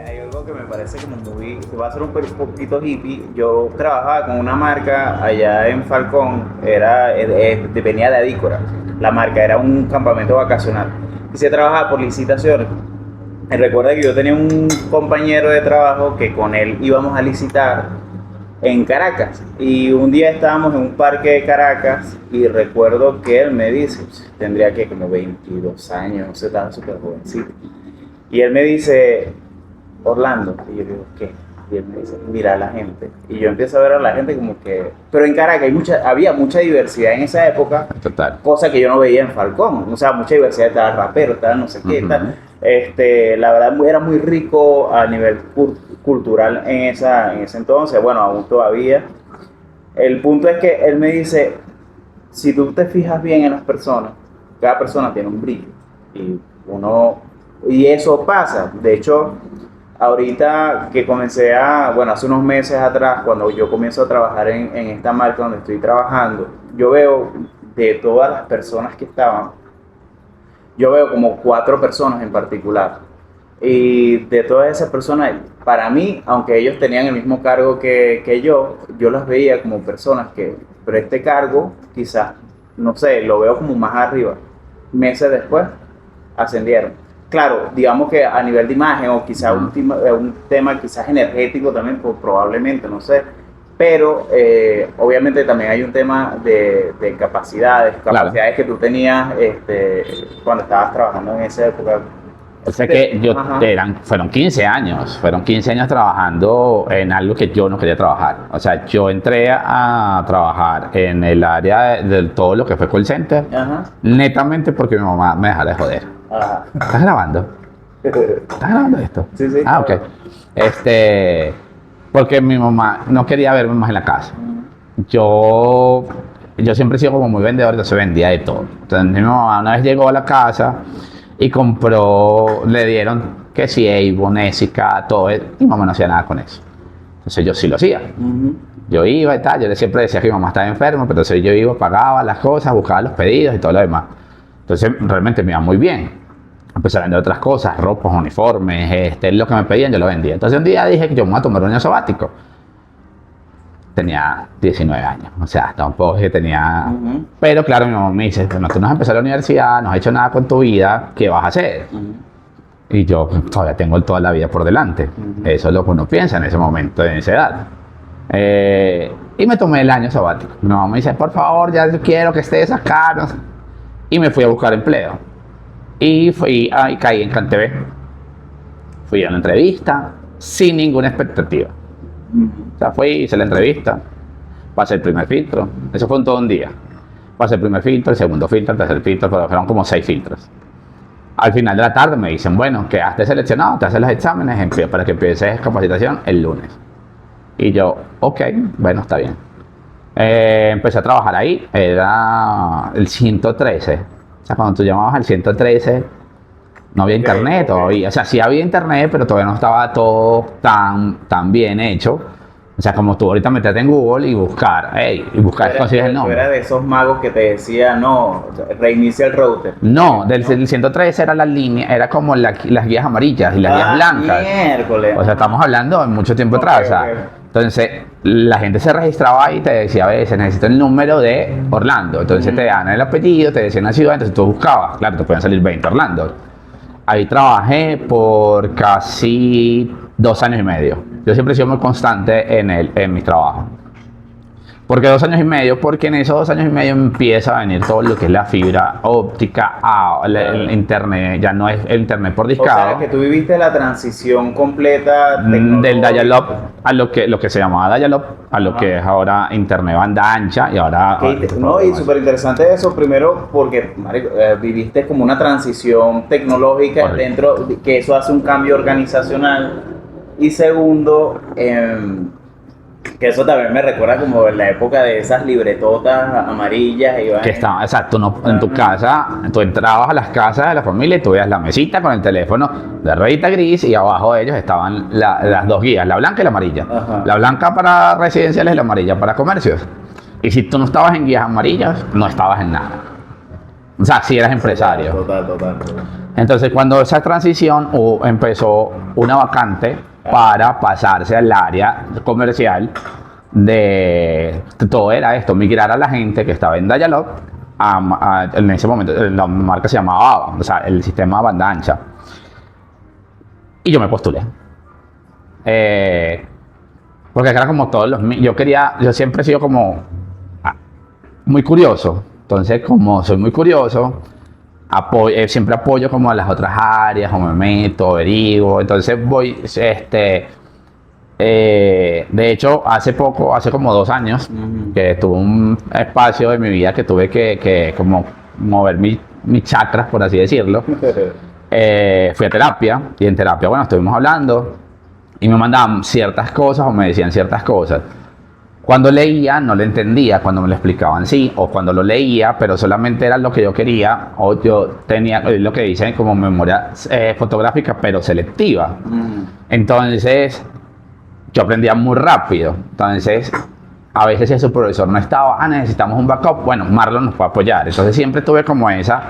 Hay algo que me parece como muy, que va a ser un poquito hippie. Yo trabajaba con una marca allá en Falcón, venía de Adícora. La marca era un campamento vacacional y se trabajaba por licitaciones. Y recuerda que yo tenía un compañero de trabajo que con él íbamos a licitar en Caracas. Y un día estábamos en un parque de Caracas y recuerdo que él me dice, tendría que como 22 años, no sé, estaba súper jovencito. Y él me dice, Orlando, y yo digo, ¿qué? Y él me dice, mira a la gente. Y yo empiezo a ver a la gente como que... Pero en Caracas había mucha diversidad en esa época. Total. Cosa que yo no veía en Falcón. O sea, mucha diversidad, estaba rapero, estaba no sé qué, tal. La verdad era muy rico a nivel cultural en ese entonces. Bueno, aún todavía. El punto es que él me dice, si tú te fijas bien en las personas, cada persona tiene un brillo. Y eso pasa. De hecho... Ahorita que hace unos meses atrás, cuando yo comienzo a trabajar en esta marca donde estoy trabajando, yo veo de todas las personas que estaban, yo veo como 4 personas en particular. Y de todas esas personas, para mí, aunque ellos tenían el mismo cargo que yo las veía como personas pero este cargo, quizás, no sé, lo veo como más arriba. Meses después, ascendieron. Claro, digamos que a nivel de imagen o quizás un tema quizás energético también, pues, probablemente, no sé. Pero obviamente también hay un tema de capacidades Claro. que tú tenías cuando estabas trabajando en esa época. O sea que fueron 15 años trabajando en algo que yo no quería trabajar. O sea, yo entré a trabajar en el área de todo lo que fue call center, netamente porque mi mamá me dejara de joder. ¿Estás grabando? ¿Estás grabando esto? Sí, sí. Ah, ok. Porque mi mamá no quería verme más en la casa. Yo siempre he sido como muy vendedor, entonces vendía de todo. Entonces mi mamá una vez llegó a la casa y le dieron que sí, Avon, Essica, todo, y mi mamá no hacía nada con eso. Entonces yo sí lo hacía. Yo iba y tal, yo siempre decía que mi mamá estaba enferma, pero entonces yo iba, pagaba las cosas, buscaba los pedidos y todo lo demás. Entonces realmente me iba muy bien. Empecé a vender otras cosas, ropas, uniformes, lo que me pedían yo lo vendía. Entonces un día dije que yo me voy a tomar un año sabático. Tenía 19 años, o sea, tampoco es que tenía... Pero claro, mi mamá me dice, bueno, tú no has empezado la universidad, no has hecho nada con tu vida, ¿qué vas a hacer? Y yo todavía tengo toda la vida por delante. Eso es lo que uno piensa en ese momento, en esa edad. Y me tomé el año sabático. Mi mamá me dice, por favor, ya quiero que estés acá. No sé. Y me fui a buscar empleo. Y caí en CanTV. Fui a una entrevista sin ninguna expectativa. O sea, hice la entrevista, pasé el primer filtro. Eso fue todo un día. Pasé el primer filtro, el segundo filtro, el tercer filtro, pero fueron como 6 filtros. Al final de la tarde me dicen, bueno, quedaste seleccionado, te haces los exámenes para que empieces capacitación el lunes. Y yo, ok, bueno, está bien. Empecé a trabajar ahí, era el 113. O sea, cuando tú llamabas al 113, no había internet todavía. O sea, sí había internet, pero todavía no estaba todo tan bien hecho. O sea, como tú ahorita meterte en Google y buscar consigues el nombre. ¿Tú eras de esos magos que te decían, no, reinicia el router? No, del 113 era la línea, era como las guías amarillas y las guías blancas. Miércoles. O sea, estamos hablando de mucho tiempo atrás. O sea, entonces, la gente se registraba y te decía, a veces necesito el número de Orlando. Entonces te dan el apellido, te decían la ciudad, entonces tú buscabas. Claro, te podían salir 20 Orlando. Ahí trabajé por casi 2 años y medio. Yo siempre he sido muy constante en mi trabajo. ¿Por qué 2 años y medio? Porque en esos 2 años y medio empieza a venir todo lo que es la fibra óptica, el internet, ya no es el internet por O discado. sea, que tú viviste la transición completa Del tecnológica. dial-up a lo que se llamaba dial-up a lo Ajá. que es ahora internet banda ancha y ahora... No, y súper interesante eso, primero porque marico, viviste como una transición tecnológica Correcto. dentro, que eso hace un cambio organizacional, y segundo, que eso también me recuerda como la época de esas libretotas amarillas y Que estaba, exacto, no, en tu casa, tú entrabas a las casas de la familia y tú veías la mesita con el teléfono de rayita gris y abajo de ellos estaban las dos guías, la blanca y la amarilla. Ajá. La blanca para residenciales y la amarilla para comercios. Y si tú no estabas en guías amarillas, no estabas en nada. O sea, si eras empresario. Total. Entonces, cuando esa transición empezó una vacante para pasarse al área comercial de todo era esto, migrar a la gente que estaba en Dialog en ese momento la marca se llamaba AVA, o sea, el sistema banda ancha. Y yo me postulé. Porque era como todos los... yo siempre he sido como muy curioso. Entonces, como soy muy curioso, siempre apoyo como a las otras áreas, o me meto, averiguo. Entonces voy, de hecho, hace como 2 años, que tuve un espacio de mi vida que tuve que como mover mis chakras, por así decirlo. Fui a terapia, y en terapia, bueno, estuvimos hablando, y me mandaban ciertas cosas o me decían ciertas cosas. Cuando leía no lo entendía, cuando me lo explicaban sí, o cuando lo leía, pero solamente era lo que yo quería, o yo tenía lo que dicen como memoria fotográfica, pero selectiva. Entonces, yo aprendía muy rápido. Entonces, a veces si el supervisor no estaba, necesitamos un backup, bueno, Marlon nos puede apoyar. Entonces siempre tuve como esa...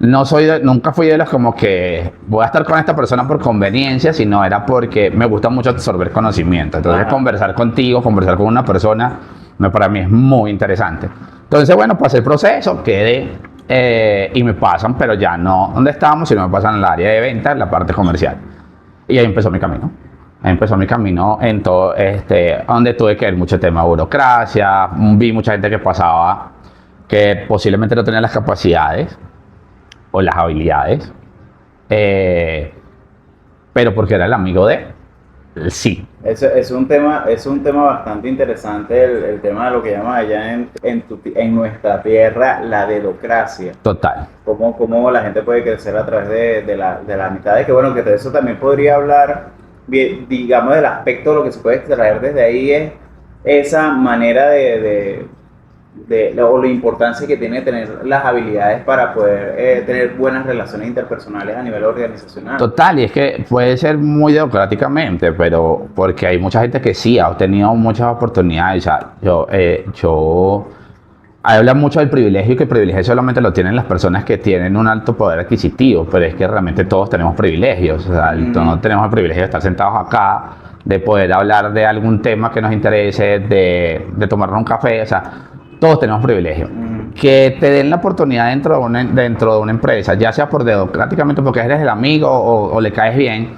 nunca fui de los como que voy a estar con esta persona por conveniencia, sino era porque me gusta mucho absorber conocimiento. Entonces, conversar contigo, conversar con una persona, para mí es muy interesante. Entonces, bueno, pasé el proceso, quedé y me pasan, pero ya no donde estábamos, sino me pasan al área de venta, en la parte comercial. Y ahí empezó mi camino. En todo donde tuve que ver mucho tema de burocracia, vi mucha gente que pasaba que posiblemente no tenía las capacidades o las habilidades, pero porque era el amigo de sí. Es un tema bastante interesante, el tema de lo que llaman allá en nuestra tierra la dedocracia. Total. Cómo la gente puede crecer a través de la amistad, que bueno, que de eso también podría hablar, digamos, del aspecto de lo que se puede extraer desde ahí, es esa manera o la importancia que tiene tener las habilidades para poder tener buenas relaciones interpersonales a nivel organizacional. Total, y es que puede ser muy democráticamente, pero porque hay mucha gente que sí ha tenido muchas oportunidades. O sea, yo habla mucho del privilegio, que el privilegio solamente lo tienen las personas que tienen un alto poder adquisitivo, pero es que realmente todos tenemos privilegios. O sea, no tenemos el privilegio de estar sentados acá, de poder hablar de algún tema que nos interese, de tomarnos un café. O sea, todos tenemos privilegio. Que te den la oportunidad dentro de una empresa, ya sea por democráticamente porque eres el amigo o le caes bien.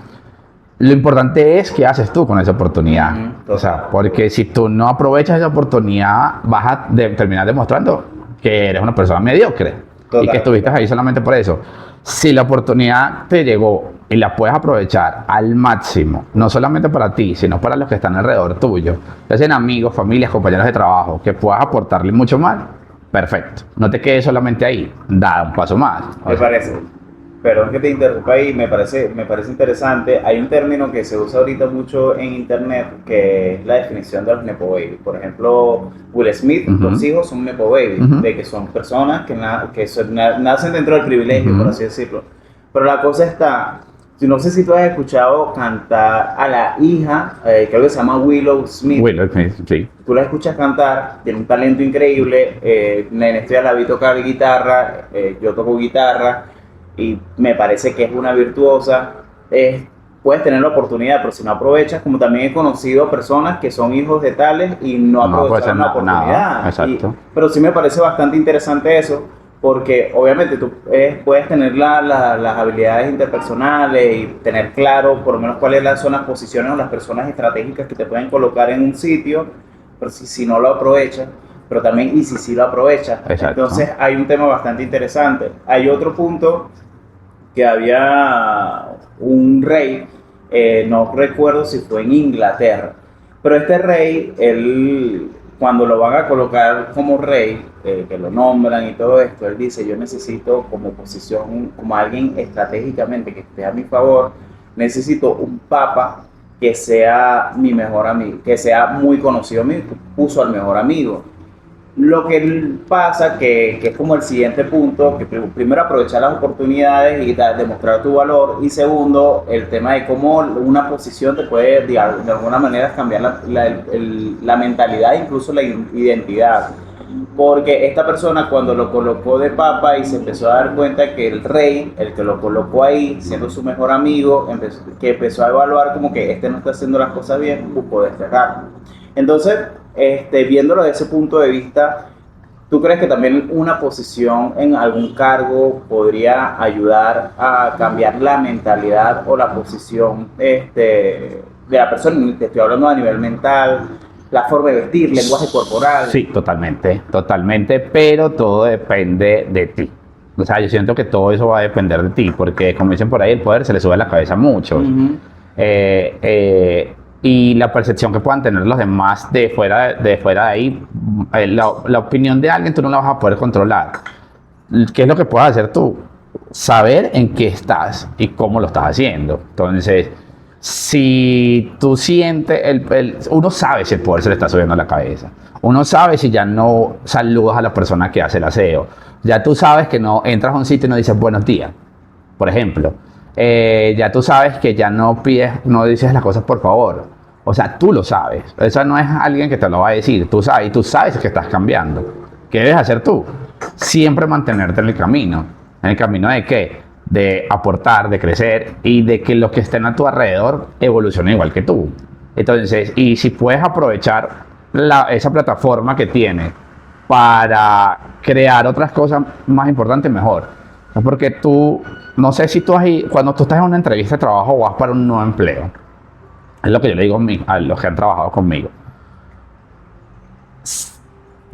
Lo importante es qué haces tú con esa oportunidad. O sea, porque si tú no aprovechas esa oportunidad, vas a terminar demostrando que eres una persona mediocre. Total, y que estuviste ahí solamente por eso. Si la oportunidad te llegó y la puedes aprovechar al máximo, no solamente para ti, sino para los que están alrededor tuyo, ya sean amigos, familias, compañeros de trabajo, que puedas aportarle mucho más, perfecto. No te quedes solamente ahí, da un paso más. Me parece. Perdón que te interrumpa ahí, me parece interesante. Hay un término que se usa ahorita mucho en internet, que es la definición de los nepo babies. Por ejemplo, Will Smith, los hijos son nepo babies, de que son personas que nacen dentro del privilegio, por así decirlo. Pero la cosa está, no sé si tú has escuchado cantar a la hija, creo que se llama Willow Smith. Willow Smith, sí. Tú la escuchas cantar, tiene un talento increíble. En esto ya la vi tocar guitarra, yo toco guitarra, y me parece que es una virtuosa. Puedes tener la oportunidad, pero si no aprovechas, como también he conocido personas que son hijos de tales y no aprovecharon la oportunidad. Nada, exacto. Pero sí me parece bastante interesante eso, porque obviamente tú puedes tener las habilidades interpersonales y tener claro por lo menos cuáles son las posiciones o las personas estratégicas que te pueden colocar en un sitio, pero si no lo aprovechas, pero también y si sí lo aprovechas. Exacto. Entonces hay un tema bastante interesante. Hay otro punto que había un rey, no recuerdo si fue en Inglaterra, pero este rey, él, cuando lo van a colocar como rey, que lo nombran y todo esto, él dice, yo necesito como posición, como alguien estratégicamente que esté a mi favor, necesito un papa que sea mi mejor amigo, que sea muy conocido, me puso al mejor amigo. Lo que pasa que es como el siguiente punto, que primero aprovechar las oportunidades y demostrar tu valor, y segundo, el tema de cómo una posición te puede de alguna manera cambiar la mentalidad, incluso la identidad. Porque esta persona cuando lo colocó de papa y se empezó a dar cuenta que el rey, el que lo colocó ahí, siendo su mejor amigo, empezó a evaluar como que este no está haciendo las cosas bien, buscó desterrarlo. Entonces, viéndolo desde ese punto de vista, ¿tú crees que también una posición en algún cargo podría ayudar a cambiar la mentalidad o la posición de la persona? Te estoy hablando a nivel mental, la forma de vestir, lenguaje corporal. Sí, totalmente, totalmente, pero todo depende de ti. O sea, yo siento que todo eso va a depender de ti, porque como dicen por ahí, el poder se le sube a la cabeza a muchos. Y la percepción que puedan tener los demás de fuera de ahí, la opinión de alguien tú no la vas a poder controlar. ¿Qué es lo que puedes hacer tú? Saber en qué estás y cómo lo estás haciendo. Entonces, si tú sientes, uno sabe si el poder se le está subiendo a la cabeza. Uno sabe si ya no saludas a la persona que hace el aseo. Ya tú sabes que no entras a un sitio y no dices buenos días, por ejemplo. Ya tú sabes que ya no dices las cosas por favor. O sea, tú lo sabes. Eso no es alguien que te lo va a decir. Tú sabes, y tú sabes que estás cambiando. ¿Qué debes hacer tú? Siempre mantenerte en el camino. ¿En el camino de qué? De aportar, de crecer y de que los que estén a tu alrededor evolucionen igual que tú. Entonces, y si puedes aprovechar esa plataforma que tienes para crear otras cosas más importantes, mejor. Porque tú, no sé si cuando tú estás en una entrevista de trabajo o vas para un nuevo empleo, es lo que yo le digo a los que han trabajado conmigo.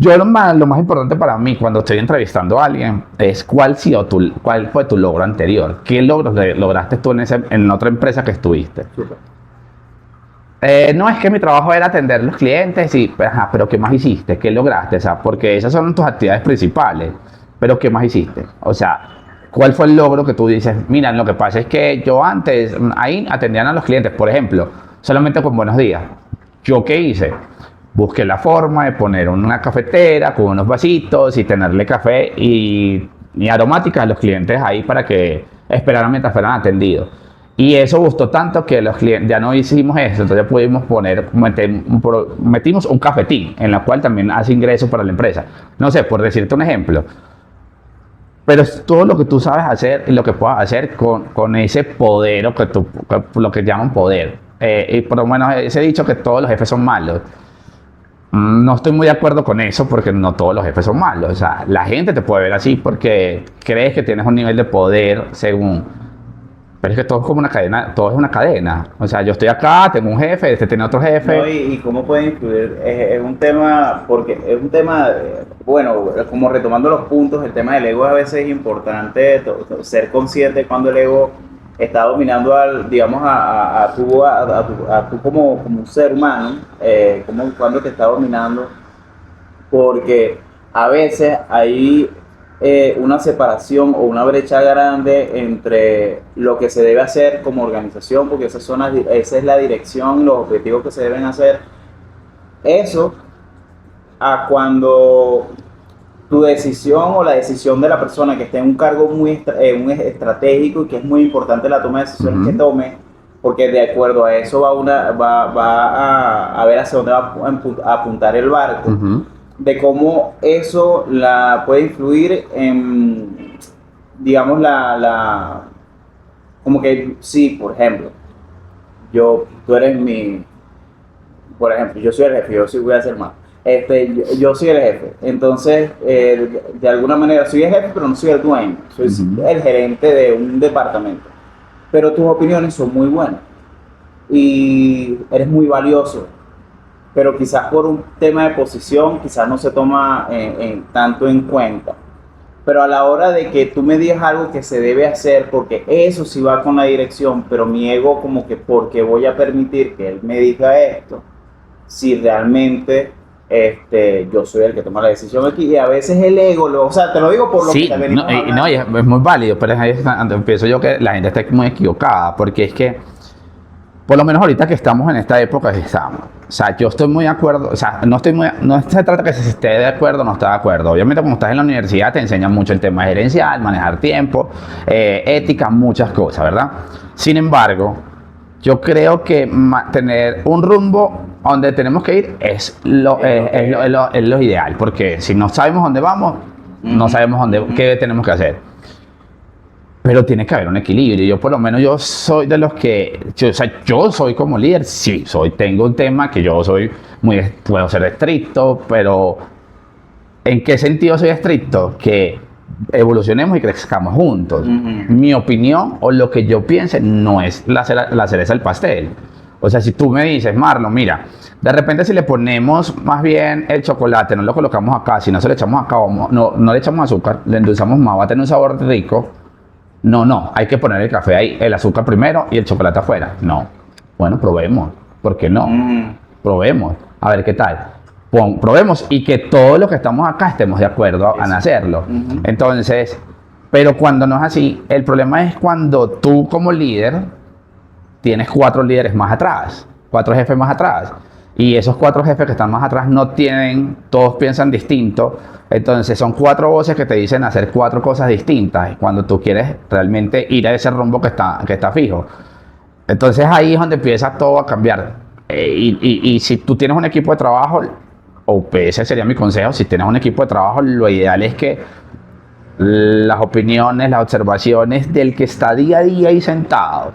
Lo más importante para mí cuando estoy entrevistando a alguien es cuál fue tu logro anterior. ¿Qué logros lograste tú en otra empresa que estuviste? No es que mi trabajo era atender a los clientes, pero ¿qué más hiciste? ¿Qué lograste? O sea, porque esas son tus actividades principales, pero ¿qué más hiciste? O sea, ¿cuál fue el logro que tú dices? Mira, lo que pasa es que yo antes, ahí atendían a los clientes, por ejemplo, solamente con buenos días. ¿Yo qué hice? Busqué la forma de poner una cafetera con unos vasitos y tenerle café y aromáticas a los clientes ahí para que esperaran mientras fueran atendidos. Y eso gustó tanto que los clientes ya no hicimos eso, entonces pudimos metimos un cafetín en la cual también hace ingresos para la empresa. No sé, por decirte un ejemplo. Pero es todo lo que tú sabes hacer y lo que puedas hacer con ese poder, o lo que llaman poder. Y por lo menos ese dicho que todos los jefes son malos. No estoy muy de acuerdo con eso porque no todos los jefes son malos. O sea, la gente te puede ver así porque crees que tienes un nivel de poder según... Pero es que todo es como una cadena, todo es una cadena. O sea, yo estoy acá, tengo un jefe, este tiene otro jefe. No, y cómo puede influir, es un tema, porque es un tema, bueno, como retomando los puntos, el tema del ego a veces es importante ser consciente cuando el ego está dominando digamos, a tú como un ser humano, como cuando te está dominando, porque a veces hay una separación o una brecha grande entre lo que se debe hacer como organización, porque esa es la dirección, los objetivos que se deben hacer, eso, a cuando tu decisión o la decisión de la persona que esté en un cargo muy estratégico y que es muy importante la toma de decisiones que tome, porque de acuerdo a eso va a ver hacia dónde va a apuntar el barco. De cómo eso puede influir en, digamos, como que, sí, por ejemplo, tú eres por ejemplo, yo soy el jefe, yo sí voy a hacer más. Yo soy el jefe, entonces, de alguna manera soy el jefe, pero no soy el dueño, soy el gerente de un departamento. Pero tus opiniones son muy buenas y eres muy valioso. pero quizás por un tema de posición, quizás no se toma tanto en cuenta. Pero a la hora de que tú me digas algo que se debe hacer, porque eso sí va con la dirección, pero mi ego como que porque voy a permitir que él me diga esto, si realmente yo soy el que toma la decisión aquí, y a veces el ego, o sea, te lo digo por lo Sí, que te venimos hablando. no, y es muy válido, pero ahí es donde empiezo yo que la gente está muy equivocada, porque es que, por lo menos ahorita que estamos en esta época que estamos, o sea, yo estoy muy de acuerdo, o sea, no se trata que se esté de acuerdo o no está de acuerdo. Obviamente, como estás en la universidad, te enseñan mucho el tema gerencial, manejar tiempo, ética, muchas cosas, ¿verdad? Sin embargo, yo creo que tener un rumbo donde tenemos que ir es lo ideal, porque si no sabemos dónde vamos, no sabemos qué tenemos que hacer. Pero tiene que haber un equilibrio. Yo por lo menos yo soy de los que, yo soy como líder, sí, tengo un tema que yo soy puedo ser estricto, pero ¿en qué sentido soy estricto? Que evolucionemos y crezcamos juntos. Mi opinión o lo que yo piense no es la cereza del pastel. O sea, si tú me dices, Marlon, mira, de repente si le ponemos más bien el chocolate, no lo colocamos acá, si no se le echamos acá, no le echamos azúcar, le endulzamos más, va a tener un sabor rico. No, hay que poner el café ahí, el azúcar primero y el chocolate afuera. No, bueno, probemos, ¿por qué no? Probemos, a ver qué tal. Probemos y que todos los que estamos acá estemos de acuerdo en hacerlo. Entonces, pero cuando no es así, el problema es cuando tú como líder tienes 4 líderes más atrás, 4 jefes más atrás, y esos 4 jefes que están más atrás todos piensan distinto. Entonces son 4 voces que te dicen hacer 4 cosas distintas cuando tú quieres realmente ir a ese rumbo que está fijo. Entonces ahí es donde empieza todo a cambiar. Y si tú tienes un equipo de trabajo, o ese sería mi consejo, si tienes un equipo de trabajo, lo ideal es que las opiniones, las observaciones del que está día a día ahí sentado,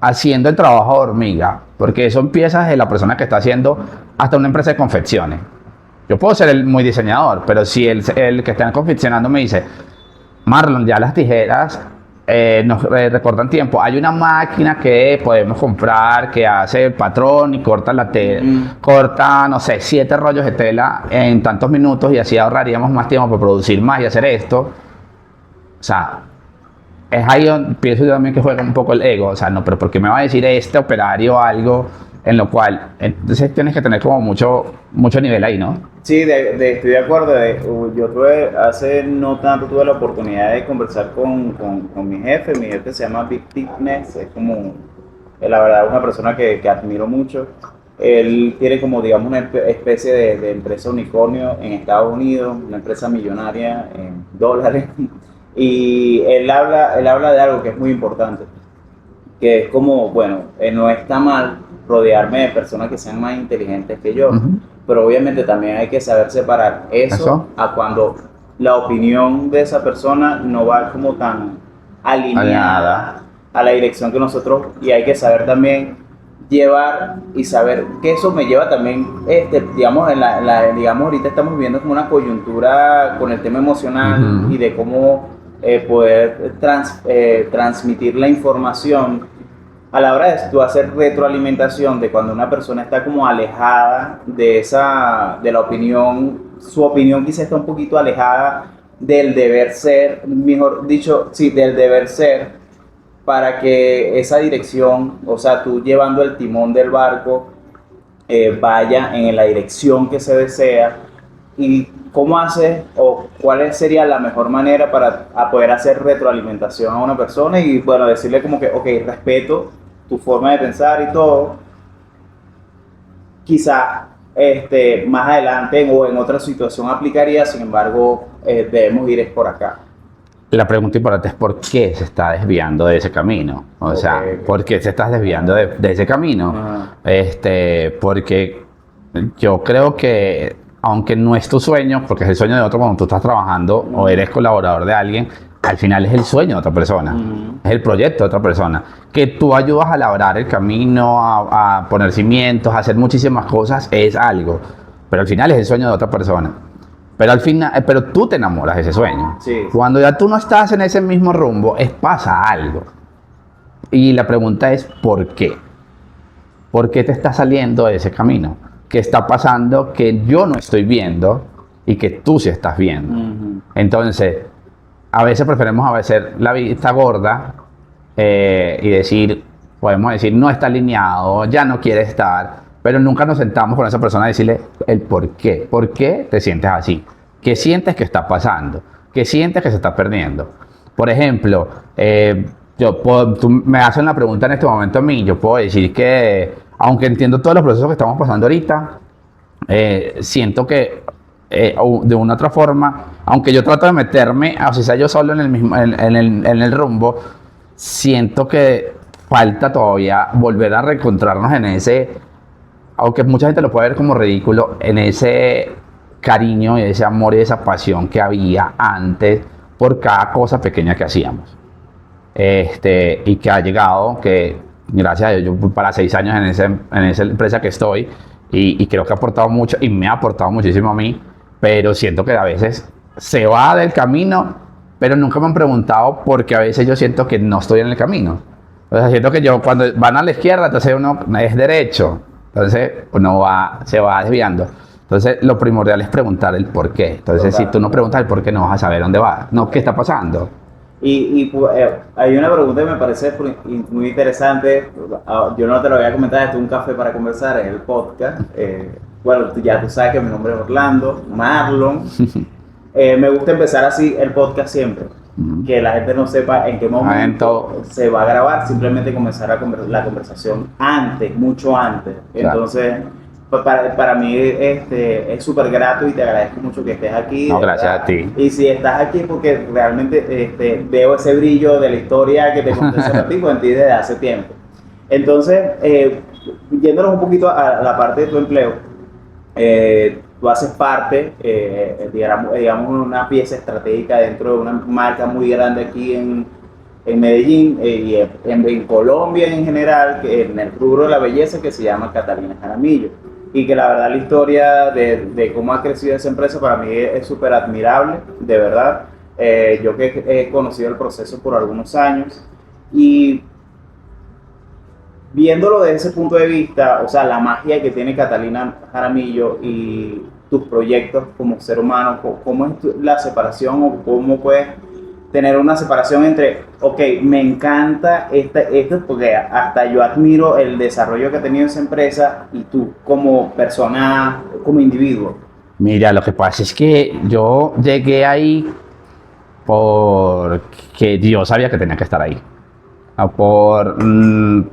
haciendo el trabajo de hormiga, porque eso empieza desde la persona que está haciendo hasta una empresa de confecciones. Yo puedo ser muy diseñador, pero si el que está confeccionando me dice, Marlon, ya las tijeras nos recortan tiempo. Hay una máquina que podemos comprar que hace el patrón y corta la tela, corta, no sé, 7 rollos de tela en tantos minutos y así ahorraríamos más tiempo para producir más y hacer esto. O sea, es ahí donde pienso yo también que juega un poco el ego. O sea, no, pero ¿por qué me va a decir este operario algo en lo cual? Entonces tienes que tener como mucho nivel ahí, ¿no? Sí, estoy de acuerdo. Yo hace no tanto tuve la oportunidad de conversar con mi jefe. Mi jefe se llama Big Fitness, es como, la verdad, una persona que admiro mucho. Él tiene como, digamos, una especie de empresa unicornio en Estados Unidos, una empresa millonaria en dólares. Y él habla de algo que es muy importante, que es como, bueno, no está mal rodearme de personas que sean más inteligentes que yo, pero obviamente también hay que saber separar eso a cuando la opinión de esa persona no va como tan alineada a la dirección que nosotros, y hay que saber también llevar y saber que eso me lleva también, digamos, digamos, ahorita estamos viviendo como una coyuntura con el tema emocional y de cómo poder transmitir la información. A la hora de tú hacer retroalimentación de cuando una persona está como alejada de la opinión, su opinión quizá está un poquito alejada del deber ser, mejor dicho, sí, del deber ser, para que esa dirección, o sea, tú llevando el timón del barco, vaya en la dirección que se desea. ¿Y cómo haces o cuál sería la mejor manera para poder hacer retroalimentación a una persona y, bueno, decirle como que, ok, respeto tu forma de pensar y todo, quizás más adelante o en otra situación aplicaría, sin embargo, debemos ir por acá? La pregunta importante es ¿por qué se está desviando de ese camino? O sea, ¿por qué se está desviando de ese camino? Porque yo creo que, aunque no es tu sueño, porque es el sueño de otro cuando tú estás trabajando o eres colaborador de alguien, al final es el sueño de otra persona, es el proyecto de otra persona, que tú ayudas a labrar el camino, a poner cimientos, a hacer muchísimas cosas, es algo, pero al final es el sueño de otra persona. Pero al final, pero tú te enamoras de ese sueño. Sí. Cuando ya tú no estás en ese mismo rumbo, pasa algo. Y la pregunta es, ¿por qué? ¿Por qué te estás saliendo de ese camino? que está pasando que yo no estoy viendo y que tú sí estás viendo. Entonces, a veces preferimos la vista gorda y podemos decir, no está alineado, ya no quiere estar, pero nunca nos sentamos con esa persona a decirle el por qué. ¿Por qué te sientes así? ¿Qué sientes que está pasando? ¿Qué sientes que se está perdiendo? Por ejemplo, tú me haces una pregunta en este momento a mí, yo puedo decir que, aunque entiendo todos los procesos que estamos pasando ahorita, siento que de una u otra forma, aunque yo trato de meterme, o sea yo solo en el rumbo, siento que falta todavía volver a reencontrarnos en ese, aunque mucha gente lo puede ver como ridículo, en ese cariño y ese amor y esa pasión que había antes por cada cosa pequeña que hacíamos. Y que ha llegado, que gracias a Dios, yo voy para 6 años en esa empresa que estoy y creo que ha aportado mucho y me ha aportado muchísimo a mí, pero siento que a veces se va del camino, pero nunca me han preguntado porque a veces yo siento que no estoy en el camino. O sea, siento que yo cuando van a la izquierda, entonces uno es derecho, entonces uno se va desviando. Entonces, lo primordial es preguntar el por qué. Entonces, si tú no preguntas el por qué, no vas a saber dónde va, no qué está pasando. Hay una pregunta que me parece muy interesante. Yo no te lo voy a comentar, esto es un café para conversar, es el podcast. Bueno, ya tú sabes que mi nombre es Orlando, Marlon. Me gusta empezar así el podcast siempre. Que la gente no sepa en qué momento se va a grabar, simplemente comenzar la conversación antes, mucho antes. Claro. Entonces, para mí es súper grato y te agradezco mucho que estés aquí. No, gracias a ti. Y si estás aquí porque realmente veo ese brillo de la historia que te conté hace ratito en ti desde hace tiempo. Entonces, yéndonos un poquito a la parte de tu empleo, tú haces parte, digamos, una pieza estratégica dentro de una marca muy grande aquí en Medellín y en Colombia en general, en el rubro de la belleza, que se llama Catalina Jaramillo. Y que la verdad la historia de cómo ha crecido esa empresa para mí es súper admirable, de verdad. Yo que he conocido el proceso por algunos años y viéndolo desde ese punto de vista, o sea, la magia que tiene Catalina Jaramillo y tus proyectos como ser humano, ¿cómo es la separación o cómo puedes tener una separación entre, ok, me encanta esto porque hasta yo admiro el desarrollo que ha tenido esa empresa y tú como persona, como individuo? Mira, lo que pasa es que yo llegué ahí porque yo sabía que tenía que estar ahí.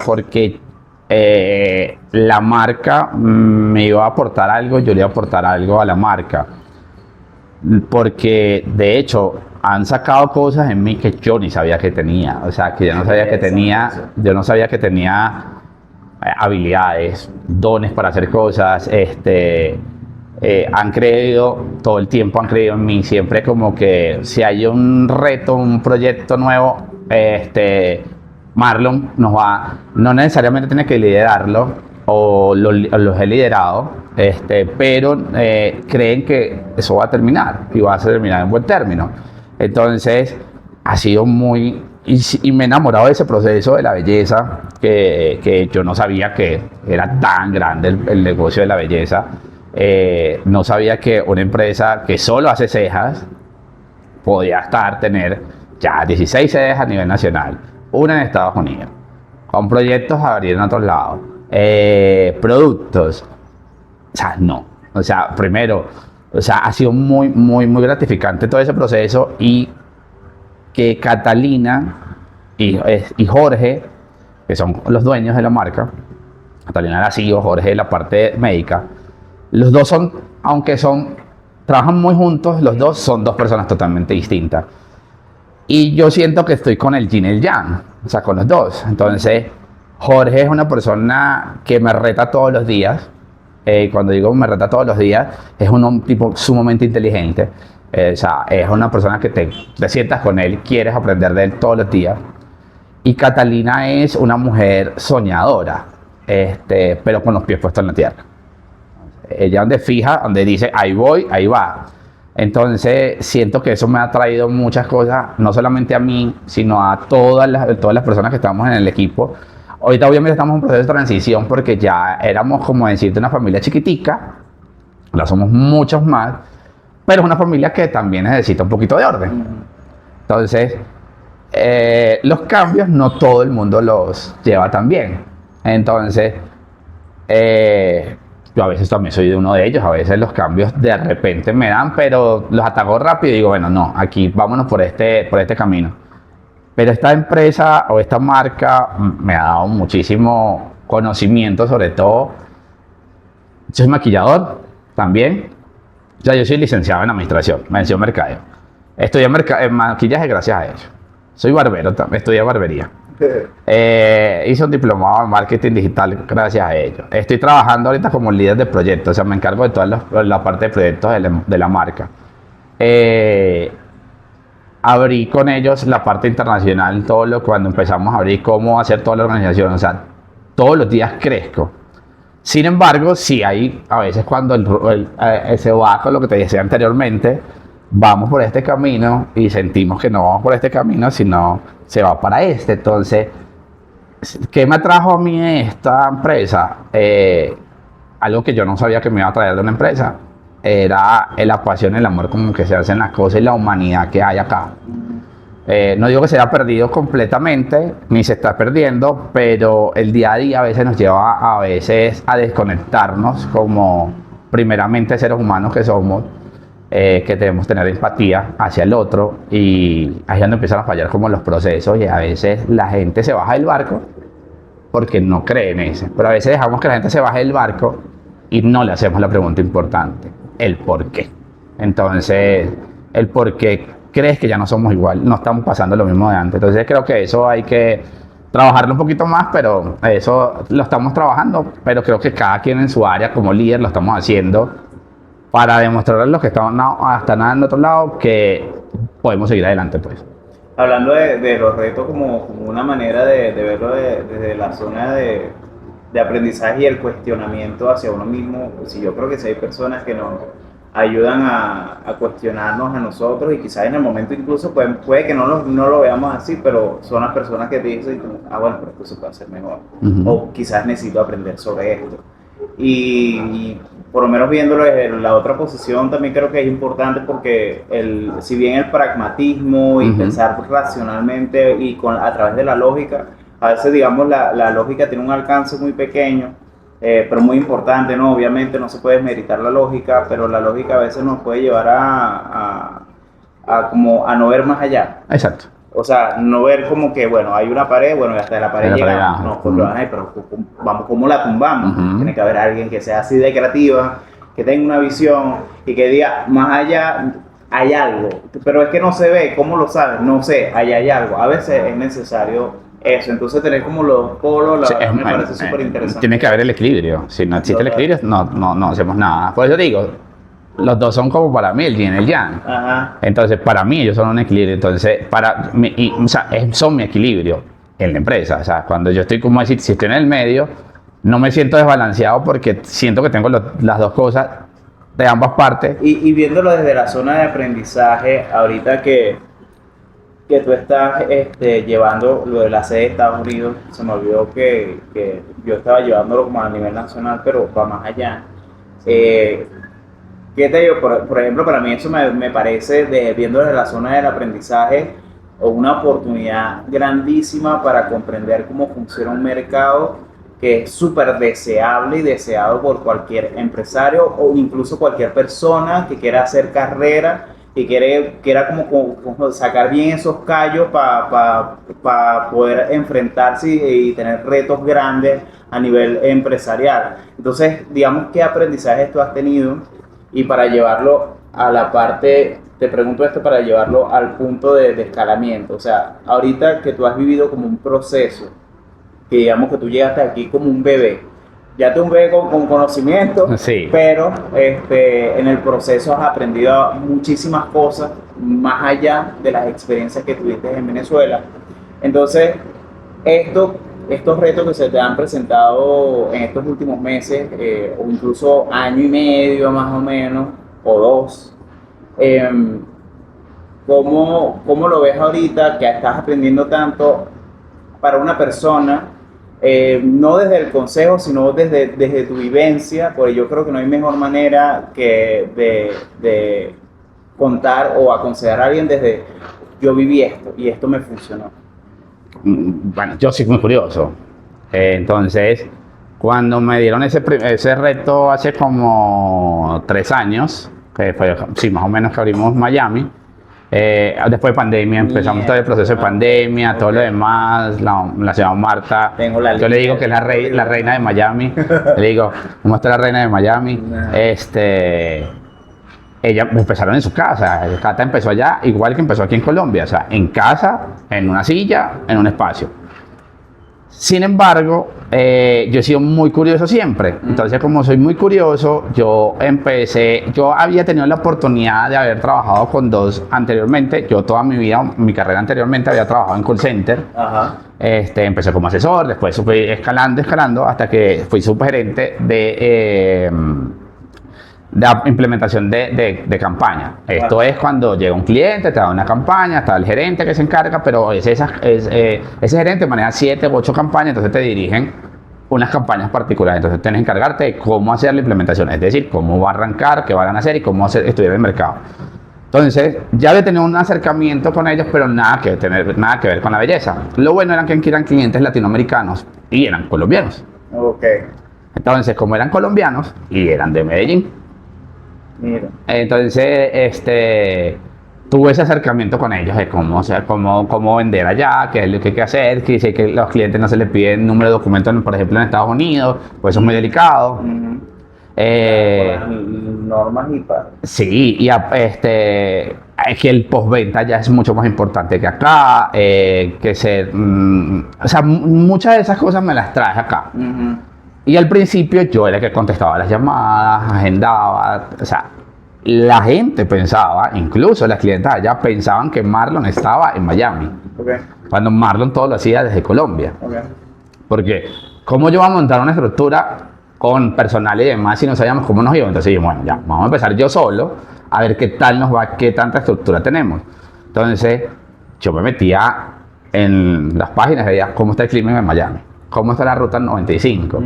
Porque la marca me iba a aportar algo, yo le iba a aportar algo a la marca. Porque de hecho han sacado cosas en mí que yo ni sabía que tenía, o sea, que yo no sabía que tenía habilidades, dones para hacer cosas. Han creído, todo el tiempo han creído en mí, siempre como que si hay un reto, un proyecto nuevo, Marlon no necesariamente tiene que liderarlo, o los he liderado, pero creen que eso va a terminar y va a terminar en buen término. Entonces, ha sido y me he enamorado de ese proceso de la belleza, que yo no sabía que era tan grande el negocio de la belleza. No sabía que una empresa que solo hace cejas podía tener ya 16 sedes a nivel nacional, una en Estados Unidos, con proyectos a abrir en otros lados, productos. O sea, no. O sea, primero, ha sido muy, muy, muy gratificante todo ese proceso, y que Catalina y Jorge, que son los dueños de la marca, Catalina la CEO, Jorge la parte médica, los dos trabajan muy juntos, los dos son dos personas totalmente distintas. Y yo siento que estoy con el yin y el yang, o sea, con los dos. Entonces, Jorge es una persona que me reta todos los días. Cuando digo me reta todos los días, es un tipo sumamente inteligente. O sea, es una persona que te sientas con él y quieres aprender de él todos los días. Y Catalina es una mujer soñadora, pero con los pies puestos en la tierra. Ella donde dice, ahí voy, ahí va. Entonces, siento que eso me ha traído muchas cosas, no solamente a mí, sino a todas las personas que estamos en el equipo. Ahorita obviamente estamos en un proceso de transición porque ya éramos, como decirte, una familia chiquitica, ahora somos muchos más, pero es una familia que también necesita un poquito de orden. Entonces, los cambios no todo el mundo los lleva tan bien. Entonces, yo a veces también soy de uno de ellos, a veces los cambios de repente me dan, pero los ataco rápido y digo, bueno, no, aquí vámonos por este camino. Pero esta empresa o esta marca me ha dado muchísimo conocimiento, sobre todo. Yo soy maquillador también. O sea, yo soy licenciado en administración, mención mercadeo. Estudié en maquillaje gracias a ellos. Soy barbero también, estudié barbería. Hice un diplomado en marketing digital gracias a ellos. Estoy trabajando ahorita como líder de proyectos, o sea, me encargo de toda la parte de proyectos de la marca. Abrí con ellos la parte internacional, cuando empezamos a abrir cómo hacer toda la organización, o sea, todos los días crezco. Sin embargo, sí hay a veces cuando se va con lo que te decía anteriormente, vamos por este camino y sentimos que no vamos por este camino, sino se va para este. Entonces, ¿qué me atrajo a mí esta empresa? Algo que yo no sabía que me iba a traer de una empresa, era la pasión, el amor como que se hacen las cosas y la humanidad que hay acá. No digo que se haya perdido completamente, ni se está perdiendo, pero el día a día a veces nos lleva a desconectarnos como primeramente seres humanos que somos, que debemos tener empatía hacia el otro, y ahí es donde empiezan a fallar como los procesos, y a veces la gente se baja del barco porque no cree en eso, pero a veces dejamos que la gente se baje del barco y no le hacemos la pregunta importante, el por qué. Entonces, el por qué crees que ya no somos igual, no estamos pasando lo mismo de antes. Entonces creo que eso hay que trabajarlo un poquito más, pero eso lo estamos trabajando, pero creo que cada quien en su área como líder lo estamos haciendo para demostrarles a los que están hasta nada en otro lado que podemos seguir adelante, pues. Hablando de los retos como una manera de verlo desde la zona de aprendizaje y el cuestionamiento hacia uno mismo, pues sí, yo creo que si hay personas que nos ayudan a cuestionarnos a nosotros, y quizás en el momento incluso puede que no lo veamos así, pero son las personas que te dicen, bueno, pero esto se puede hacer mejor, o quizás necesito aprender sobre esto. Y por lo menos viéndolo desde la otra posición, también creo que es importante porque si bien el pragmatismo y pensar racionalmente y a través de la lógica, a veces digamos la lógica tiene un alcance muy pequeño, pero muy importante, ¿no? Obviamente no se puede desmeritar la lógica, pero la lógica a veces nos puede llevar a no ver más allá. Exacto. O sea, no ver como que, bueno, hay una pared, bueno, hasta la pared llegamos. No, pero vamos, ¿cómo la tumbamos? Tiene que haber alguien que sea así de creativa, que tenga una visión y que diga, más allá hay algo. Pero es que no se ve, ¿cómo lo sabes? No sé, allá hay algo. A veces es necesario eso. Entonces tener como los polos, la verdad me parece súper interesante. Tiene que haber el equilibrio. Si no existe el equilibrio, no hacemos nada. Por eso digo, los dos son como para mí, el yin y el yang. Ajá. Entonces, para mí, ellos son un equilibrio. Entonces, son mi equilibrio en la empresa. O sea, cuando yo estoy como decir, si estoy en el medio, no me siento desbalanceado porque siento que tengo las dos cosas de ambas partes. Y viéndolo desde la zona de aprendizaje, ahorita que tú estás llevando lo de la sede de Estados Unidos, se me olvidó que yo estaba llevándolo como a nivel nacional, pero va más allá. ¿Qué te digo? Por ejemplo, para mí eso me parece, viendo desde la zona del aprendizaje, una oportunidad grandísima para comprender cómo funciona un mercado que es súper deseable y deseado por cualquier empresario o incluso cualquier persona que quiera hacer carrera y quiera como sacar bien esos callos para poder enfrentarse y tener retos grandes a nivel empresarial. Entonces, digamos, ¿qué aprendizajes tú has tenido? Y para llevarlo a la parte, te pregunto esto para llevarlo al punto de escalamiento. O sea, ahorita que tú has vivido como un proceso, que digamos que tú llegaste aquí como un bebé, ya te un bebé con conocimiento, sí, pero en el proceso has aprendido muchísimas cosas más allá de las experiencias que tuviste en Venezuela. Entonces, estos retos que se te han presentado en estos últimos meses, o incluso año y medio más o menos, o dos, ¿cómo lo ves ahorita que estás aprendiendo tanto para una persona no desde el consejo, sino desde tu vivencia, porque yo creo que no hay mejor manera que de contar o aconsejar a alguien desde yo viví esto y esto me funcionó. Bueno, yo soy muy curioso. Entonces, cuando me dieron ese reto hace como 3 años, que fue, sí, más o menos que abrimos Miami, después de pandemia, empezamos todo el proceso de pandemia, todo lo demás, la señora Marta, yo le digo que es la reina de Miami, le digo, ¿cómo está la reina de Miami? Ella empezaron en su casa, Cata empezó allá, igual que empezó aquí en Colombia, o sea, en casa, en una silla, en un espacio. Sin embargo, yo he sido muy curioso siempre. Entonces, como soy muy curioso, yo había tenido la oportunidad de haber trabajado con 2 anteriormente. Yo toda mi vida, mi carrera anteriormente había trabajado en call center. Ajá. Empecé como asesor, después fui escalando, hasta que fui subgerente de implementación de campaña. Esto es cuando llega un cliente, te da una campaña, está el gerente que se encarga, pero ese gerente maneja 7 u 8 campañas, entonces te dirigen unas campañas particulares. Entonces tienes que encargarte de cómo hacer la implementación, es decir, cómo va a arrancar, qué van a hacer y cómo estudiar el mercado. Entonces, ya había tenido un acercamiento con ellos, pero nada que ver con la belleza. Lo bueno era que eran clientes latinoamericanos y eran colombianos. Okay. Entonces, como eran colombianos y eran de Medellín, mira. Entonces, tuve ese acercamiento con ellos de cómo vender allá, qué es lo que hay que hacer, que dice que los clientes no se les piden número de documentos, por ejemplo, en Estados Unidos, pues eso es muy delicado. Normas y para. Sí, y es que el postventa ya es mucho más importante que acá, o sea, muchas de esas cosas me las traje acá. Y al principio yo era el que contestaba las llamadas, agendaba, o sea, la gente pensaba, incluso las clientas allá pensaban que Marlon estaba en Miami. Okay. Cuando Marlon todo lo hacía desde Colombia. Okay. Porque, ¿cómo yo voy a montar una estructura con personal y demás si no sabíamos cómo nos iba? Entonces, bueno, ya, vamos a empezar yo solo a ver qué tal nos va, qué tanta estructura tenemos. Entonces, yo me metía en las páginas, veía cómo está el clima en Miami. Cómo está la ruta 95,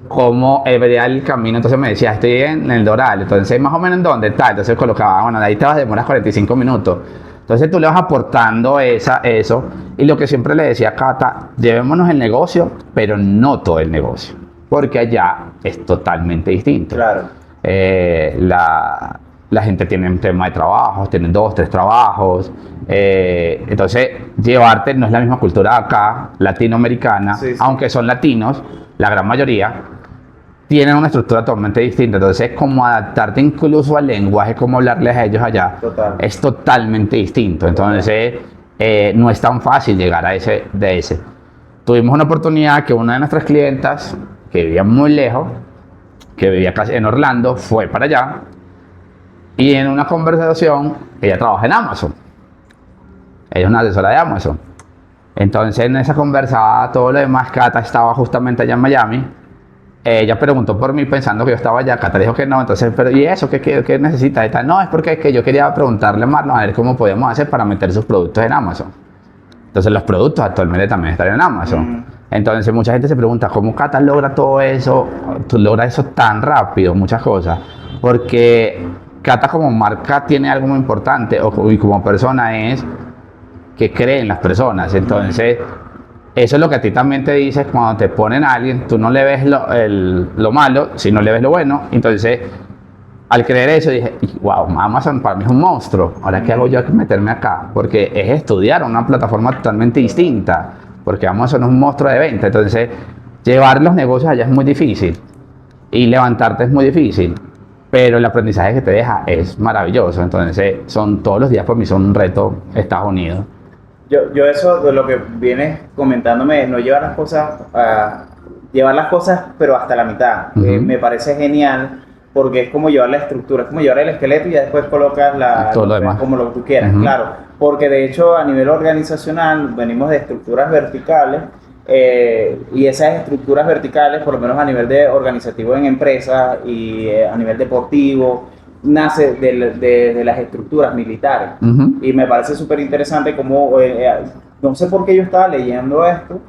cómo veía el camino, entonces me decía, estoy en el Doral, entonces más o menos en dónde está, entonces colocaba, bueno, de ahí te vas a demorar 45 minutos, entonces tú le vas aportando eso, y lo que siempre le decía a Cata, llevémonos el negocio, pero no todo el negocio, porque allá es totalmente distinto. Claro. La gente tiene un tema de trabajos, tienen 2, 3 trabajos. Entonces, llevarte no es la misma cultura acá, latinoamericana, sí. Aunque son latinos, la gran mayoría, tienen una estructura totalmente distinta. Entonces, como adaptarte incluso al lenguaje, como hablarles a ellos allá, es totalmente distinto. Entonces, no es tan fácil llegar a ese. Tuvimos una oportunidad que una de nuestras clientas, que vivía muy lejos, que vivía casi en Orlando, fue para allá. Y en una conversación, ella trabaja en Amazon. Ella es una asesora de Amazon. Entonces, en esa conversada, todo lo demás, Cata estaba justamente allá en Miami. Ella preguntó por mí pensando que yo estaba allá. Cata dijo que no. Entonces, pero ¿y eso? ¿Qué necesita? Y tal. No, es porque es que yo quería preguntarle a Marlon a ver cómo podíamos hacer para meter sus productos en Amazon. Entonces, los productos actualmente también están en Amazon. Entonces, mucha gente se pregunta, ¿cómo Cata logra todo eso? Tú logras eso tan rápido, muchas cosas. Porque Cata como marca tiene algo muy importante, y como persona es que cree en las personas. Entonces, eso es lo que a ti también te dices cuando te ponen a alguien, tú no le ves lo malo, sino le ves lo bueno. Entonces, al creer eso, dije, wow, Amazon para mí es un monstruo. Ahora, ¿qué hago yo que meterme acá? Porque es estudiar una plataforma totalmente distinta, porque Amazon es un monstruo de venta. Entonces, llevar los negocios allá es muy difícil y levantarte es muy difícil. Pero el aprendizaje que te deja es maravilloso. Entonces, todos los días para mí son un reto Estados Unidos. Yo eso de lo que vienes comentándome es no llevar las cosas, pero hasta la mitad. Me parece genial porque es como llevar la estructura, es como llevar el esqueleto y ya después colocas todo lo demás como lo que tú quieras. Claro, porque de hecho a nivel organizacional venimos de estructuras verticales. Y esas estructuras verticales, por lo menos a nivel de organizativo en empresas y a nivel deportivo, nace de las estructuras militares. Y me parece súper interesante cómo, no sé por qué yo estaba leyendo esto,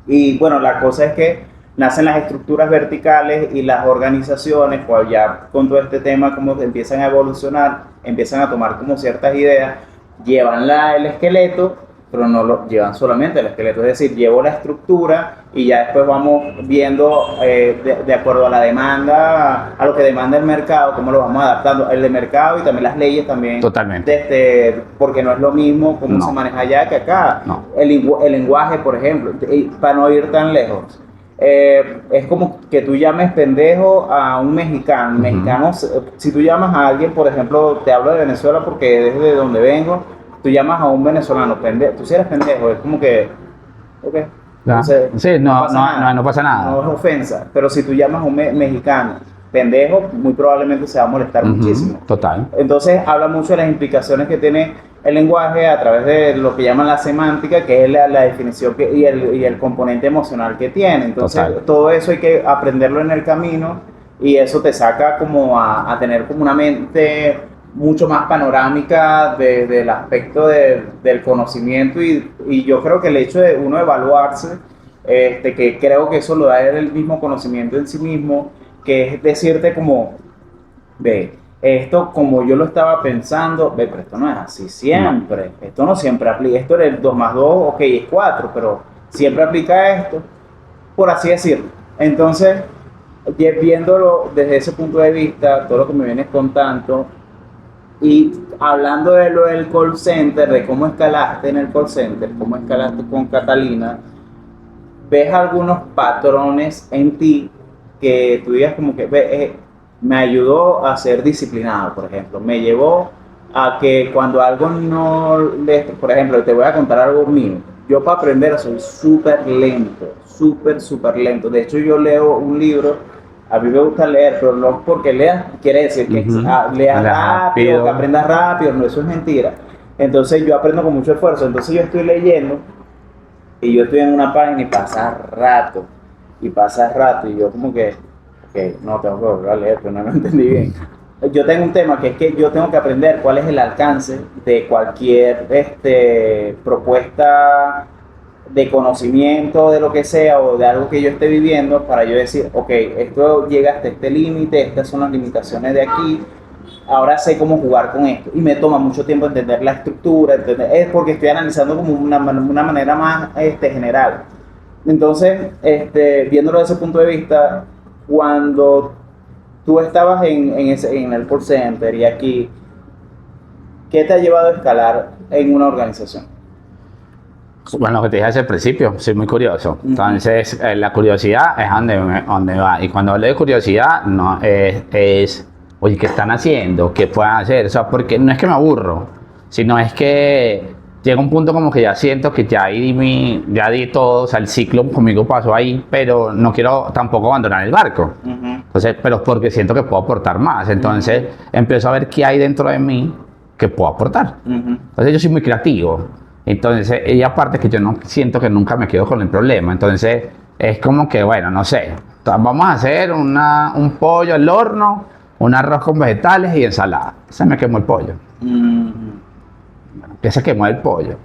Y bueno, la cosa es que nacen las estructuras verticales y las organizaciones, pues ya con todo este tema como que empiezan a evolucionar, empiezan a tomar como ciertas ideas, llevan el esqueleto, pero no lo llevan solamente el esqueleto, es decir, llevo la estructura y ya después vamos viendo de acuerdo a la demanda, a lo que demanda el mercado, cómo lo vamos adaptando, el de mercado y también las leyes también. Totalmente. Porque no es lo mismo cómo se maneja allá que acá. No. El lenguaje, por ejemplo, para no ir tan lejos. Es como que tú llames pendejo a un mexicano. Mexicano, si tú llamas a alguien, por ejemplo, te hablo de Venezuela porque es de donde vengo, tú llamas a un venezolano pendejo, tú sí eres pendejo, es como que, ok. Entonces, sí, no pasa nada. No es ofensa, pero si tú llamas a un mexicano pendejo, muy probablemente se va a molestar muchísimo. Total. Entonces, habla mucho de las implicaciones que tiene el lenguaje a través de lo que llaman la semántica, que es la definición y el componente emocional que tiene. Entonces, todo eso hay que aprenderlo en el camino y eso te saca como a tener como una mente mucho más panorámica del aspecto del conocimiento y yo creo que el hecho de uno evaluarse, que creo que eso lo da el mismo conocimiento en sí mismo, que es decirte como, ve, esto como yo lo estaba pensando, ve, pero esto no es así siempre, esto no siempre aplica, esto era el 2 más 2, ok, es 4, pero siempre aplica esto, por así decirlo. Entonces, viéndolo desde ese punto de vista, todo lo que me vienes contando, y hablando de lo del call center, de cómo escalaste en el call center, cómo escalaste con Catalina, ¿ves algunos patrones en ti que tú digas como que me ayudó a ser disciplinado, por ejemplo? Me llevó a que cuando algo no le... Por ejemplo, te voy a contar algo mío. Yo para aprender soy súper lento, súper lento. De hecho, yo leo un libro. A mí me gusta leer, pero no porque leas quiere decir que leas rápido, que aprendas rápido, no, eso es mentira. Entonces yo aprendo con mucho esfuerzo, entonces yo estoy leyendo y yo estoy en una página y pasa rato, y yo como que, ok, no, tengo que volver a leer, pero no lo entendí bien. Yo tengo un tema que es que yo tengo que aprender cuál es el alcance de cualquier propuesta de conocimiento de lo que sea o de algo que yo esté viviendo para yo decir, ok, esto llega hasta este límite, estas son las limitaciones de aquí, ahora sé cómo jugar con esto y me toma mucho tiempo entender la estructura, es porque estoy analizando como una manera más general. Entonces, viéndolo desde ese punto de vista, cuando tú estabas en el call center y aquí, ¿qué te ha llevado a escalar en una organización? Bueno, lo que te dije desde el principio, soy muy curioso. Entonces, la curiosidad es donde va. Y cuando hablo de curiosidad, no es, oye, ¿qué están haciendo? ¿Qué pueden hacer? O sea, porque no es que me aburro, sino es que llega un punto como que ya siento que ya di todo, o sea, el ciclo conmigo pasó ahí, pero no quiero tampoco abandonar el barco. Entonces, pero porque siento que puedo aportar más. Entonces, empiezo a ver qué hay dentro de mí que puedo aportar. Entonces, yo soy muy creativo. Entonces, y aparte que yo no siento que nunca me quedo con el problema. Entonces, es como que, bueno, no sé, vamos a hacer un pollo al horno, un arroz con vegetales y ensalada. Se me quemó el pollo. Que se quemó el pollo.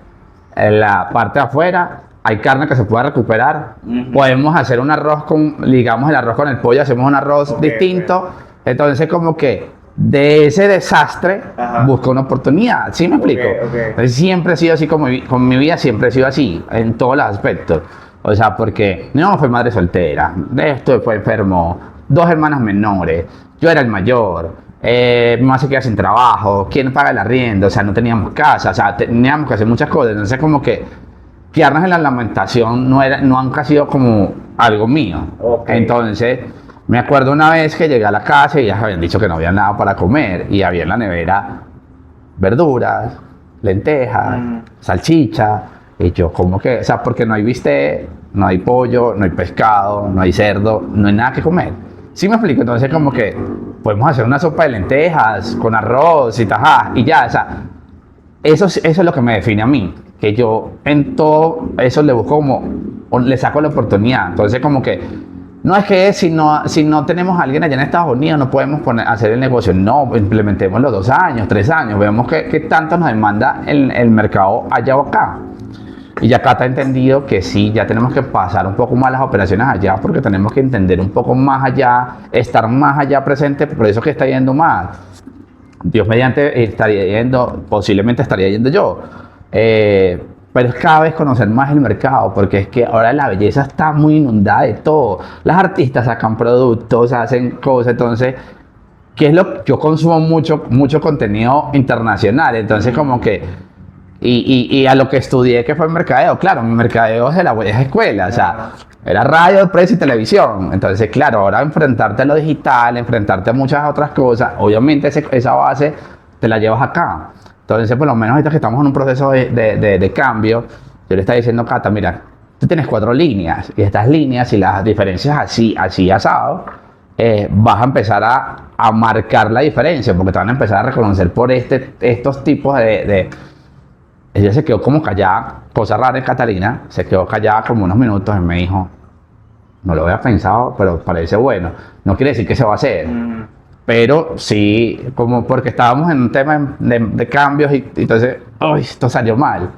En la parte de afuera hay carne que se puede recuperar. Podemos hacer un arroz ligamos el arroz con el pollo, hacemos un arroz distinto. Entonces, como que de ese desastre busco una oportunidad. ¿Sí me explico? Entonces, siempre he sido así con mi vida, siempre he sido así en todos los aspectos. O sea, porque mi mamá fue madre soltera, esto fue enfermo, 2 hermanas menores, yo era el mayor, mi mamá se queda sin trabajo, ¿quién paga el arriendo? O sea, no teníamos casa, o sea, teníamos que hacer muchas cosas. Entonces, como que quedarnos en la lamentación nunca ha sido como algo mío. Entonces, me acuerdo una vez que llegué a la casa y ya habían dicho que no había nada para comer y había en la nevera verduras, lentejas, salchicha, y yo como que, o sea, porque no hay bistec, no hay pollo, no hay pescado, no hay cerdo, no hay nada que comer. ¿Sí me explico? Entonces como que podemos hacer una sopa de lentejas con arroz y tajá y ya, o sea, eso es lo que me define a mí, que yo en todo eso le busco como, le saco la oportunidad. Entonces como que no es que si no tenemos a alguien allá en Estados Unidos no podemos hacer el negocio. No, implementemos los 2 años, 3 años, vemos qué tanto nos demanda el mercado allá o acá. Y ya Cata ha entendido que sí, ya tenemos que pasar un poco más las operaciones allá, porque tenemos que entender un poco más allá, estar más allá presente, por eso que está yendo más. Dios mediante estaría yendo, posiblemente estaría yendo yo. Pero es cada vez conocer más el mercado, porque es que ahora la belleza está muy inundada de todo. Las artistas sacan productos, hacen cosas, entonces, ¿qué es lo que yo consumo mucho contenido internacional? Entonces, como que y a lo que estudié, que fue mercadeo, claro, mi mercadeo es de la vieja escuela, o sea, era radio, prensa y televisión. Entonces, claro, ahora enfrentarte a lo digital, enfrentarte a muchas otras cosas, obviamente esa base te la llevas acá. Entonces, por lo menos ahorita que estamos en un proceso de cambio, yo le estaba diciendo a Cata, mira, tú tienes 4 líneas, y estas líneas, y las diferencias así asado, vas a empezar a marcar la diferencia, porque te van a empezar a reconocer por estos tipos de. Ella se quedó como callada, cosa rara en Catalina, se quedó callada como unos minutos y me dijo, no lo había pensado, pero parece bueno. No quiere decir que se va a hacer, pero sí, como porque estábamos en un tema de cambios y entonces, ¡ay, esto salió mal!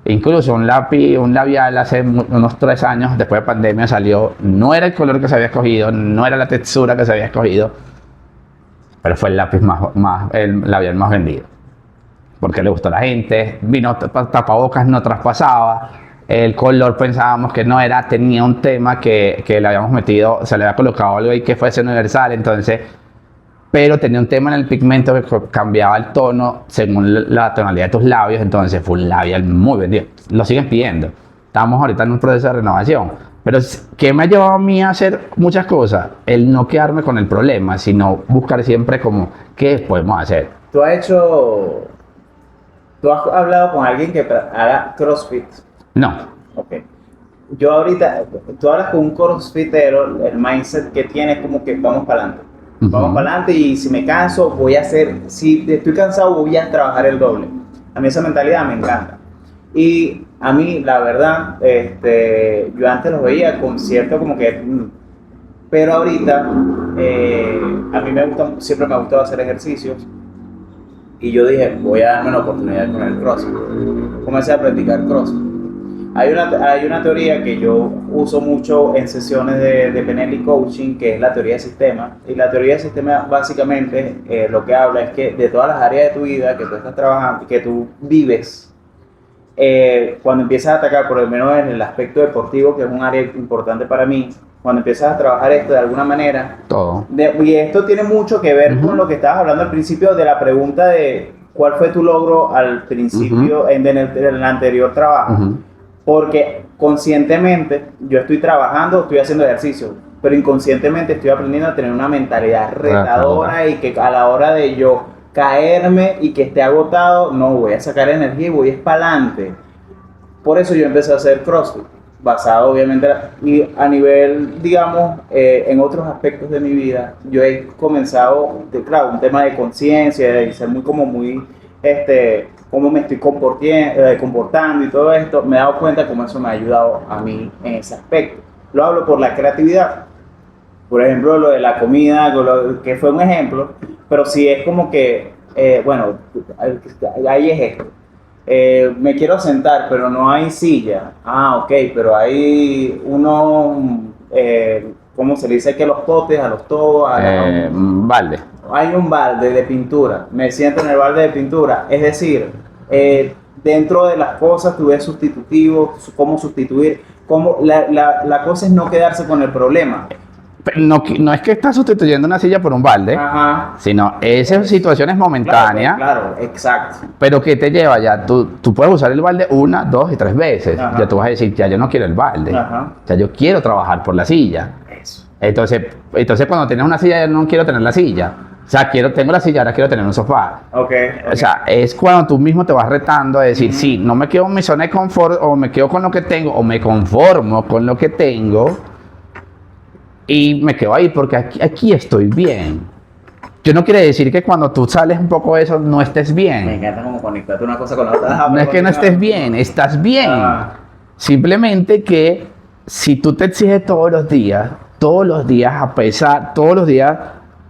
Incluso un labial hace unos 3 años, después de pandemia, salió, no era el color que se había escogido, no era la textura que se había escogido, pero fue el lápiz el labial más vendido. Porque le gustó a la gente, vino tapabocas, no traspasaba, el color pensábamos que no era, tenía un tema que le habíamos metido, se le había colocado algo ahí que fuese universal, entonces, pero tenía un tema en el pigmento que cambiaba el tono según la tonalidad de tus labios, entonces fue un labial muy vendido, lo siguen pidiendo, estamos ahorita en un proceso de renovación, pero ¿qué me ha llevado a mí a hacer muchas cosas? El no quedarme con el problema, sino buscar siempre como, ¿qué podemos hacer? ¿Tú has hablado con alguien que haga CrossFit? No. Ok. Yo ahorita, tú hablas con un crossfitero, el mindset que tiene es como que vamos para adelante. Vamos para adelante y si me canso, voy a hacer, si estoy cansado, voy a trabajar el doble. A mí esa mentalidad me encanta. Y a mí, la verdad, yo antes lo veía con cierto como que... pero ahorita, a mí siempre me ha gustado hacer ejercicios. Y yo dije, voy a darme una oportunidad con el CrossFit. Comencé a practicar CrossFit. Hay una teoría que yo uso mucho en sesiones de PNL y coaching, que es la teoría de sistema. Y la teoría de sistema básicamente lo que habla es que de todas las áreas de tu vida que tú estás trabajando, que tú vives, cuando empiezas a atacar, por lo menos en el aspecto deportivo, que es un área importante para mí, cuando empiezas a trabajar esto de alguna manera, todo. Y esto tiene mucho que ver con lo que estabas hablando al principio de la pregunta de cuál fue tu logro al principio en el anterior trabajo. Porque conscientemente yo estoy trabajando, estoy haciendo ejercicio, pero inconscientemente estoy aprendiendo a tener una mentalidad retadora y que a la hora de yo caerme y que esté agotado, no, voy a sacar energía y voy para adelante. Por eso yo empecé a hacer CrossFit, basado obviamente y a nivel, digamos, en otros aspectos de mi vida. Yo he comenzado, claro, un tema de conciencia, de ser muy cómo me estoy comportando y todo esto. Me he dado cuenta cómo eso me ha ayudado a mí en ese aspecto. Lo hablo por la creatividad. Por ejemplo, lo de la comida, que fue un ejemplo, pero sí es como que, bueno, ahí es esto. Me quiero sentar, pero no hay silla. Ah, ok, pero hay ¿cómo se le dice? Que los potes, a los tobos, balde. Hay un balde de pintura. Me siento en el balde de pintura. Es decir, dentro de las cosas tú ves sustitutivos, cómo sustituir. La cosa es no quedarse con el problema. No es que estás sustituyendo una silla por un balde, sino esa situación es momentánea. Claro, exacto. Pero ¿qué te lleva ya? Tú puedes usar el balde 1, 2 y 3 veces. Ya tú vas a decir, ya yo no quiero el balde. Ya yo quiero trabajar por la silla. Eso. Entonces cuando tienes una silla, yo no quiero tener la silla. O sea, tengo la silla, ahora quiero tener un sofá. Okay. O sea, es cuando tú mismo te vas retando a decir, sí, no me quedo en mi zona de confort, o me quedo con lo que tengo, o me conformo con lo que tengo. Y me quedo ahí porque aquí estoy bien. Yo no quiere decir que cuando tú sales un poco de eso no estés bien. Me encanta como conectarte una cosa con la otra. No es que no estés bien, estás bien. Simplemente que si tú te exiges todos los días, a pesar, todos los días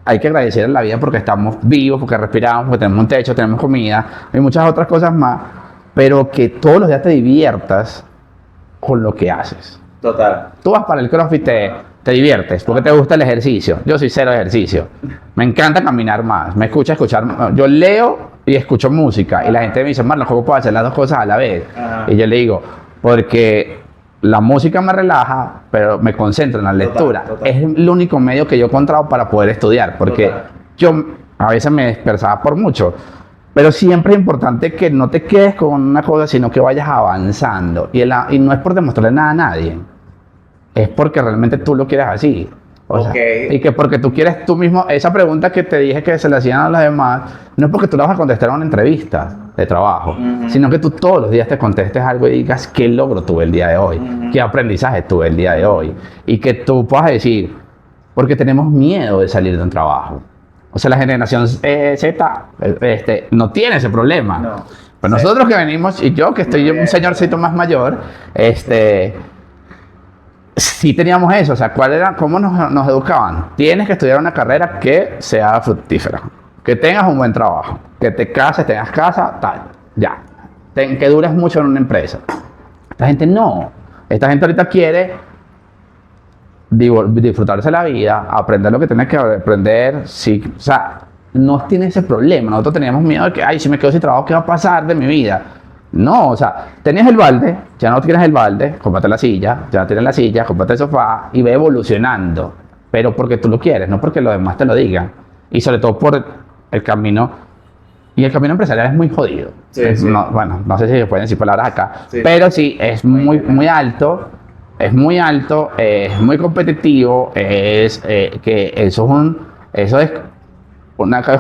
hay que agradecer a la vida porque estamos vivos, porque respiramos, porque tenemos un techo, tenemos comida y muchas otras cosas más. Pero que todos los días te diviertas con lo que haces. Total. Tú vas para el CrossFit, te diviertes, porque te gusta el ejercicio. Yo soy cero ejercicio. Me encanta caminar más, me escucha escuchar. Yo leo y escucho música, y la gente me dice, Marlon, ¿cómo puedo hacer las dos cosas a la vez? Y yo le digo, porque la música me relaja, pero me concentro en la lectura. Total. Es el único medio que yo he encontrado para poder estudiar, porque yo a veces me dispersaba por mucho. Pero siempre es importante que no te quedes con una cosa, sino que vayas avanzando. Y no es por demostrarle nada a nadie, es porque realmente tú lo quieres así. O sea, y que porque tú quieres tú mismo, esa pregunta que te dije que se le hacían a los demás, no es porque tú la vas a contestar en una entrevista de trabajo, sino que tú todos los días te contestes algo y digas qué logro tuve el día de hoy, qué aprendizaje tuve el día de hoy. Y que tú puedas decir, porque tenemos miedo de salir de un trabajo. O sea, la generación Z no tiene ese problema. No. Pero nosotros que venimos, y yo que estoy un señorcito más mayor, sí teníamos eso. O sea, ¿cómo nos educaban? Tienes que estudiar una carrera que sea fructífera, que tengas un buen trabajo, que te cases, tengas casa, tal, ya. Que dures mucho en una empresa. Esta gente no. Esta gente ahorita quiere disfrutarse la vida, aprender lo que tienes que aprender. Sí, o sea, no tiene ese problema. Nosotros teníamos miedo de que, ay, si me quedo sin trabajo, ¿qué va a pasar de mi vida? No, o sea, tenías el balde, ya no tienes el balde, cómprate la silla, ya tienes la silla, cómprate el sofá y ve evolucionando. Pero porque tú lo quieres, no porque los demás te lo digan. Y sobre todo por el camino. Y el camino empresarial es muy jodido. Sí, sí. Bueno, no sé si se pueden decir palabras acá, sí. Pero sí, es muy alto. Es muy alto, es muy competitivo, que eso es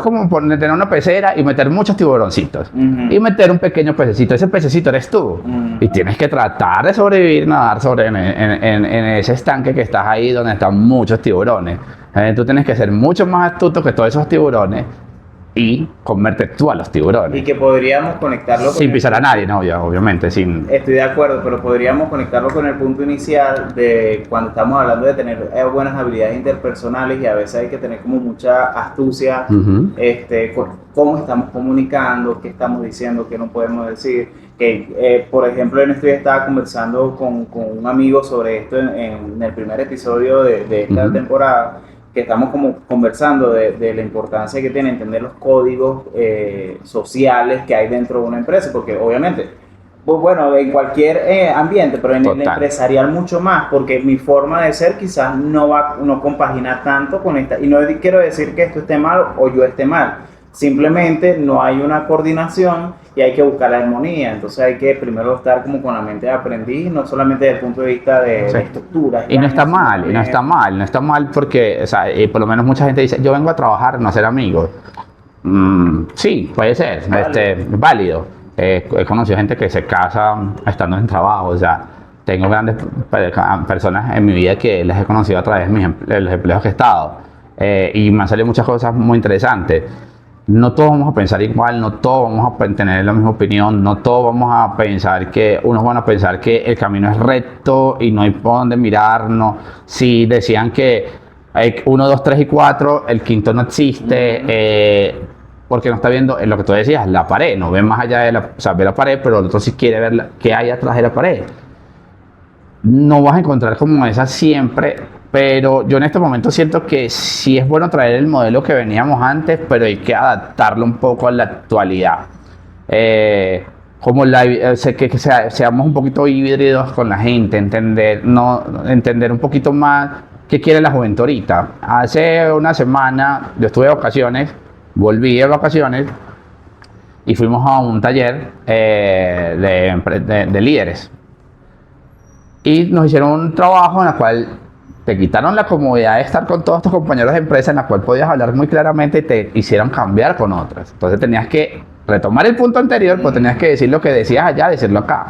como tener una pecera y meter muchos tiburoncitos. Y meter un pequeño pececito. Ese pececito eres tú. Y tienes que tratar de sobrevivir, nadar en ese estanque que estás ahí donde están muchos tiburones. Tú tienes que ser mucho más astuto que todos esos tiburones y comerte tú a los tiburones. Y que podríamos conectarlo sin pisar a nadie, no, obviamente. Estoy de acuerdo, pero podríamos conectarlo con el punto inicial de cuando estamos hablando de tener buenas habilidades interpersonales, y a veces hay que tener como mucha astucia, cómo estamos comunicando, qué estamos diciendo, qué no podemos decir. Que, por ejemplo, en estos días estaba conversando con un amigo sobre esto en el primer episodio de esta temporada, que estamos como conversando de la importancia que tiene entender los códigos sociales que hay dentro de una empresa, porque obviamente, pues bueno, en cualquier ambiente, pero en el empresarial mucho más, porque mi forma de ser quizás no compagina tanto con esta, y no quiero decir que esto esté mal o yo esté mal, simplemente no hay una coordinación y hay que buscar la armonía. Entonces hay que primero estar como con la mente de aprendiz, no solamente desde el punto de vista de estructuras. Y no está mal porque, o sea, por lo menos mucha gente dice, yo vengo a trabajar, no a ser amigos. Sí, puede ser, válido. He conocido gente que se casa estando en trabajo, o sea, tengo grandes personas en mi vida que las he conocido a través de los empleos que he estado, y me han salido muchas cosas muy interesantes. No todos vamos a pensar igual, no todos vamos a tener la misma opinión, no todos vamos a pensar unos van a pensar que el camino es recto y no hay por dónde mirar. No. Si decían que hay 1, 2, 3 y 4, el quinto no existe, porque no está viendo, lo que tú decías, la pared, no ve más allá ve la pared, pero el otro sí quiere ver qué hay atrás de la pared. No vas a encontrar como esa siempre, pero yo en este momento siento que sí es bueno traer el modelo que veníamos antes, pero hay que adaptarlo un poco a la actualidad. Como que seamos un poquito híbridos con la gente, entender un poquito más qué quiere la juventud ahorita. Hace una semana yo estuve de vacaciones, volví de vacaciones y fuimos a un taller de líderes. Y nos hicieron un trabajo en el cual te quitaron la comodidad de estar con todos tus compañeros de empresa, en la cual podías hablar muy claramente y te hicieron cambiar con otras. Entonces tenías que retomar el punto anterior, pero tenías que decir lo que decías allá, decirlo acá.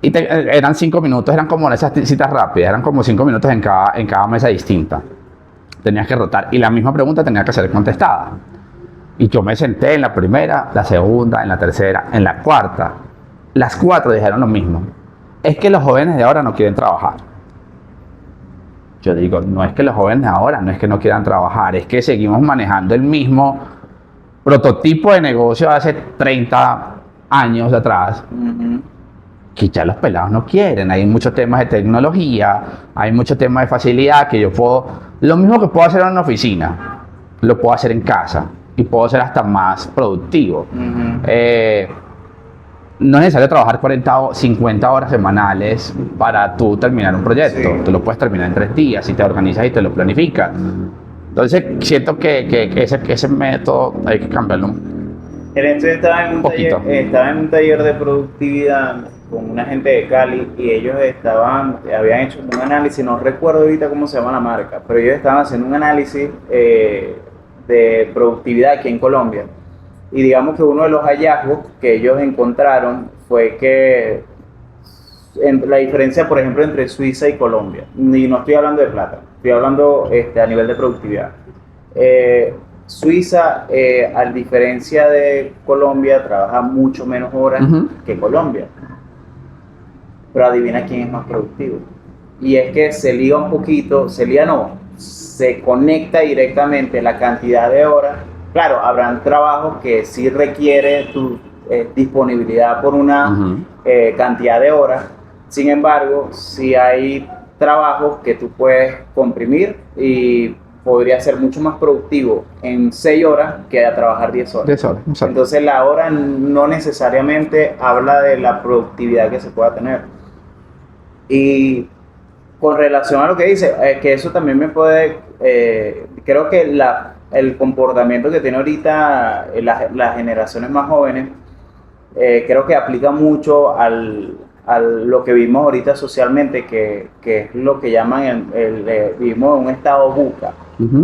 Y eran 5 minutos, eran como esas citas rápidas, eran como 5 minutos en cada mesa distinta. Tenías que rotar y la misma pregunta tenía que ser contestada. Y yo me senté en la primera, la segunda, en la tercera, en la cuarta. Las 4 dijeron lo mismo. Es que los jóvenes de ahora no quieren trabajar. Yo digo, no es que los jóvenes de ahora no es que no quieran trabajar, es que seguimos manejando el mismo prototipo de negocio de hace 30 años atrás, que ya los pelados no quieren. Hay muchos temas de tecnología, hay muchos temas de facilidad que yo puedo, lo mismo que puedo hacer en una oficina, lo puedo hacer en casa y puedo ser hasta más productivo. No es necesario trabajar 40 o 50 horas semanales para tú terminar un proyecto. Sí. Tú lo puedes terminar en 3 días si te organizas y te lo planificas. Entonces, siento que ese método hay que cambiarlo. Estaba en un taller de productividad con una gente de Cali y ellos habían hecho un análisis, no recuerdo ahorita cómo se llama la marca, pero ellos estaban haciendo un análisis de productividad aquí en Colombia. Y digamos que uno de los hallazgos que ellos encontraron fue que la diferencia, por ejemplo, entre Suiza y Colombia, y no estoy hablando de plata, estoy hablando a nivel de productividad. Suiza, a diferencia de Colombia, trabaja mucho menos horas que Colombia. Pero adivina quién es más productivo. Y es que se liga un poquito, se conecta directamente la cantidad de horas. Claro, habrán trabajos que sí requiere tu disponibilidad por una cantidad de horas. Sin embargo, sí hay trabajos que tú puedes comprimir y podría ser mucho más productivo en 6 horas que a trabajar 10 horas. 10 horas, exacto. Entonces la hora no necesariamente habla de la productividad que se pueda tener. Y con relación a lo que dice, que eso también me puede, creo que el comportamiento que tiene ahorita las generaciones más jóvenes, creo que aplica mucho a lo que vimos ahorita socialmente, que es lo que llaman vivimos en un estado VUCA,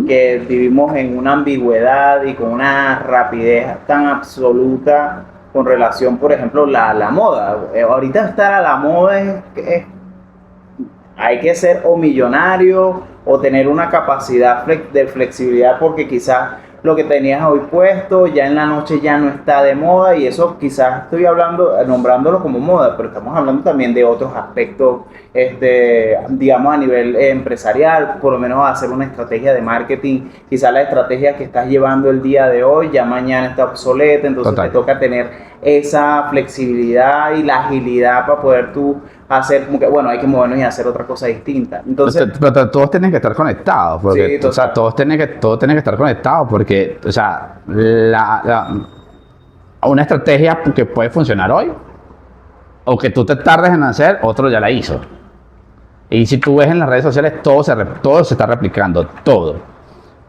que vivimos en una ambigüedad y con una rapidez tan absoluta con relación, por ejemplo, la moda. Ahorita estar a la moda hay que ser o millonario o tener una capacidad de flexibilidad, porque quizás lo que tenías hoy puesto ya en la noche ya no está de moda, y eso quizás estoy nombrándolo como moda, pero estamos hablando también de otros aspectos, digamos a nivel empresarial, por lo menos hacer una estrategia de marketing. Quizás la estrategia que estás llevando el día de hoy ya mañana está obsoleta, entonces Total. Te toca tener esa flexibilidad y la agilidad para poder tú hacer como que, bueno, hay que movernos y hacer otra cosa distinta. Entonces, pero todos tienen que estar conectados, porque, sí, o sea, todos tienen que estar conectados, porque, o sea, una estrategia que puede funcionar hoy, o que tú te tardes en hacer, otro ya la hizo. Y si tú ves en las redes sociales, todo se está replicando, todo.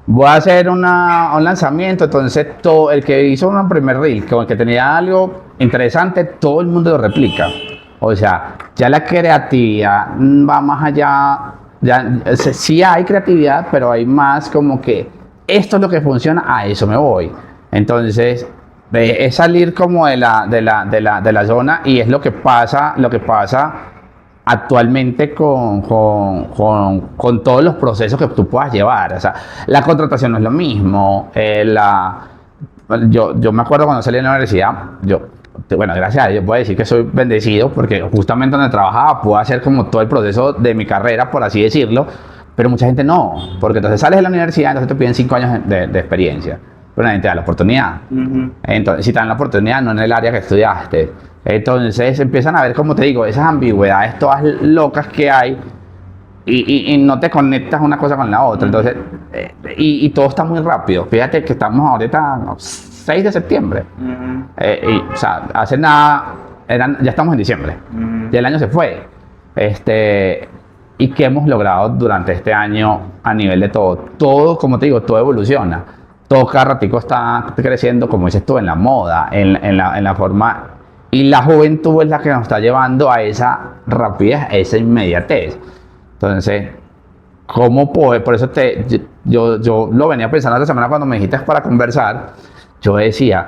Voy a hacer un lanzamiento, entonces el que hizo un primer reel, que tenía algo interesante, todo el mundo lo replica. O sea, ya la creatividad va más allá. Sí hay creatividad, pero hay más como que esto es lo que funciona, a eso me voy. Entonces, es salir como de la zona, y es lo que pasa actualmente con todos los procesos que tú puedas llevar. O sea, la contratación no es lo mismo. Yo me acuerdo cuando salí de la universidad, bueno, gracias a Dios puedo decir que soy bendecido, porque justamente donde trabajaba pude hacer como todo el proceso de mi carrera, por así decirlo, pero mucha gente no, porque entonces sales de la universidad, entonces te piden 5 años de experiencia, pero nadie te da la oportunidad. Entonces, si te dan la oportunidad, no en el área que estudiaste. Entonces empiezan a ver, como te digo, esas ambigüedades todas locas que hay, y no te conectas una cosa con la otra. Entonces, y todo está muy rápido. Fíjate que estamos ahorita 6 de septiembre. O sea, hace nada, ya estamos en diciembre. Ya el año se fue. ¿Y qué hemos logrado durante este año a nivel de todo? Todo, como te digo, todo evoluciona. Todo cada ratico está creciendo, como dices tú, en la moda, en la forma. Y la juventud es la que nos está llevando a esa rapidez, a esa inmediatez. Entonces, ¿cómo puedo? Por eso yo lo venía pensando esta semana cuando me dijiste para conversar. Yo decía,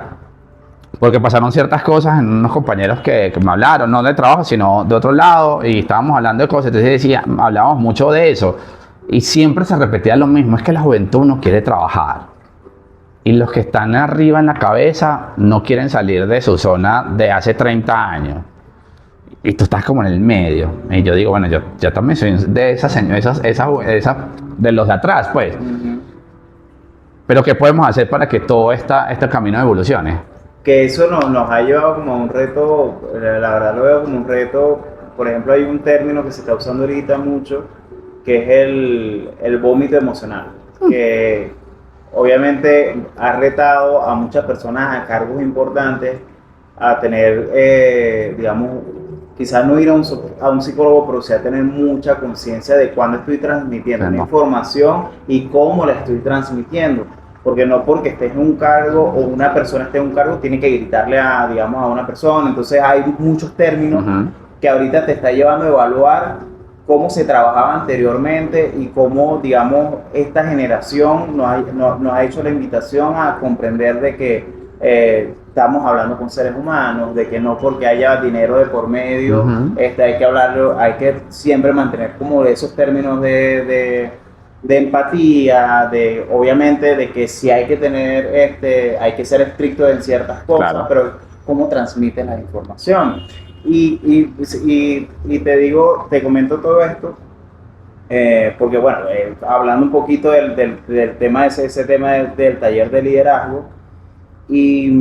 porque pasaron ciertas cosas en unos compañeros que me hablaron, no de trabajo, sino de otro lado, y estábamos hablando de cosas. Entonces hablábamos mucho de eso, y siempre se repetía lo mismo: es que la juventud no quiere trabajar. Y los que están arriba en la cabeza no quieren salir de su zona de hace 30 años. Y tú estás como en el medio. Y yo digo, bueno, yo también soy de esas de los de atrás, pues. Pero ¿qué podemos hacer para que todo este camino evolucione? que eso nos ha llevado como a un reto, la verdad lo veo como un reto. Por ejemplo, hay un término que se está usando ahorita mucho, que es el vómito emocional, que obviamente ha retado a muchas personas a cargos importantes a tener, digamos, quizás no ir a un psicólogo, pero sí a tener mucha conciencia de cuándo estoy transmitiendo una información y cómo la estoy transmitiendo. Porque no porque estés en un cargo o una persona esté en un cargo, tiene que gritarle a, digamos, a una persona. Entonces hay muchos términos que ahorita te está llevando a evaluar cómo se trabajaba anteriormente y cómo, digamos, esta generación nos ha hecho la invitación a comprender de que estamos hablando con seres humanos, de que no porque haya dinero de por medio, hay que hablarlo, hay que siempre mantener como esos términos de empatía, de obviamente de que sí hay que tener, hay que ser estricto en ciertas cosas, claro, pero cómo transmiten la información. Y te digo, te comento todo esto, porque bueno, hablando un poquito del tema, ese tema del taller de liderazgo, y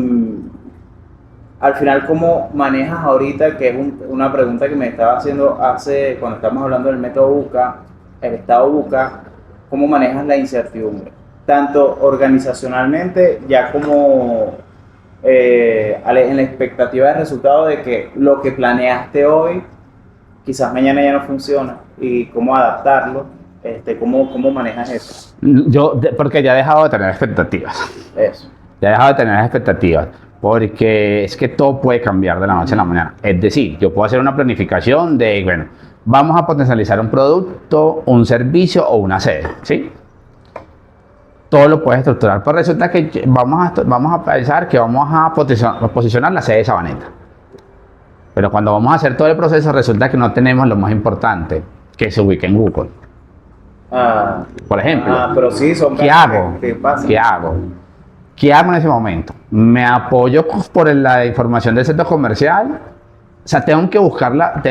al final, ¿cómo manejas ahorita, que es una pregunta que me estaba haciendo cuando estamos hablando del método BUCA, el estado BUCA, cómo manejas la incertidumbre? Tanto organizacionalmente, ya como en la expectativa de resultado de que lo que planeaste hoy, quizás mañana ya no funciona, y cómo adaptarlo, cómo manejas eso. Porque ya he dejado de tener expectativas. Eso. Ya he dejado de tener expectativas, porque es que todo puede cambiar de la noche a la mañana. Es decir, yo puedo hacer una planificación de, bueno, vamos a potencializar un producto, un servicio o una sede, ¿sí? Todo lo puedes estructurar, pero resulta que vamos a pensar que vamos a posicionar la sede de Sabaneta. Pero cuando vamos a hacer todo el proceso, resulta que no tenemos lo más importante, que se ubique en Google. Por ejemplo, pero sí, ¿qué hago? ¿Qué hago? ¿Qué hago en ese momento? ¿Me apoyo por la información del centro comercial? O sea, tengo que buscarla,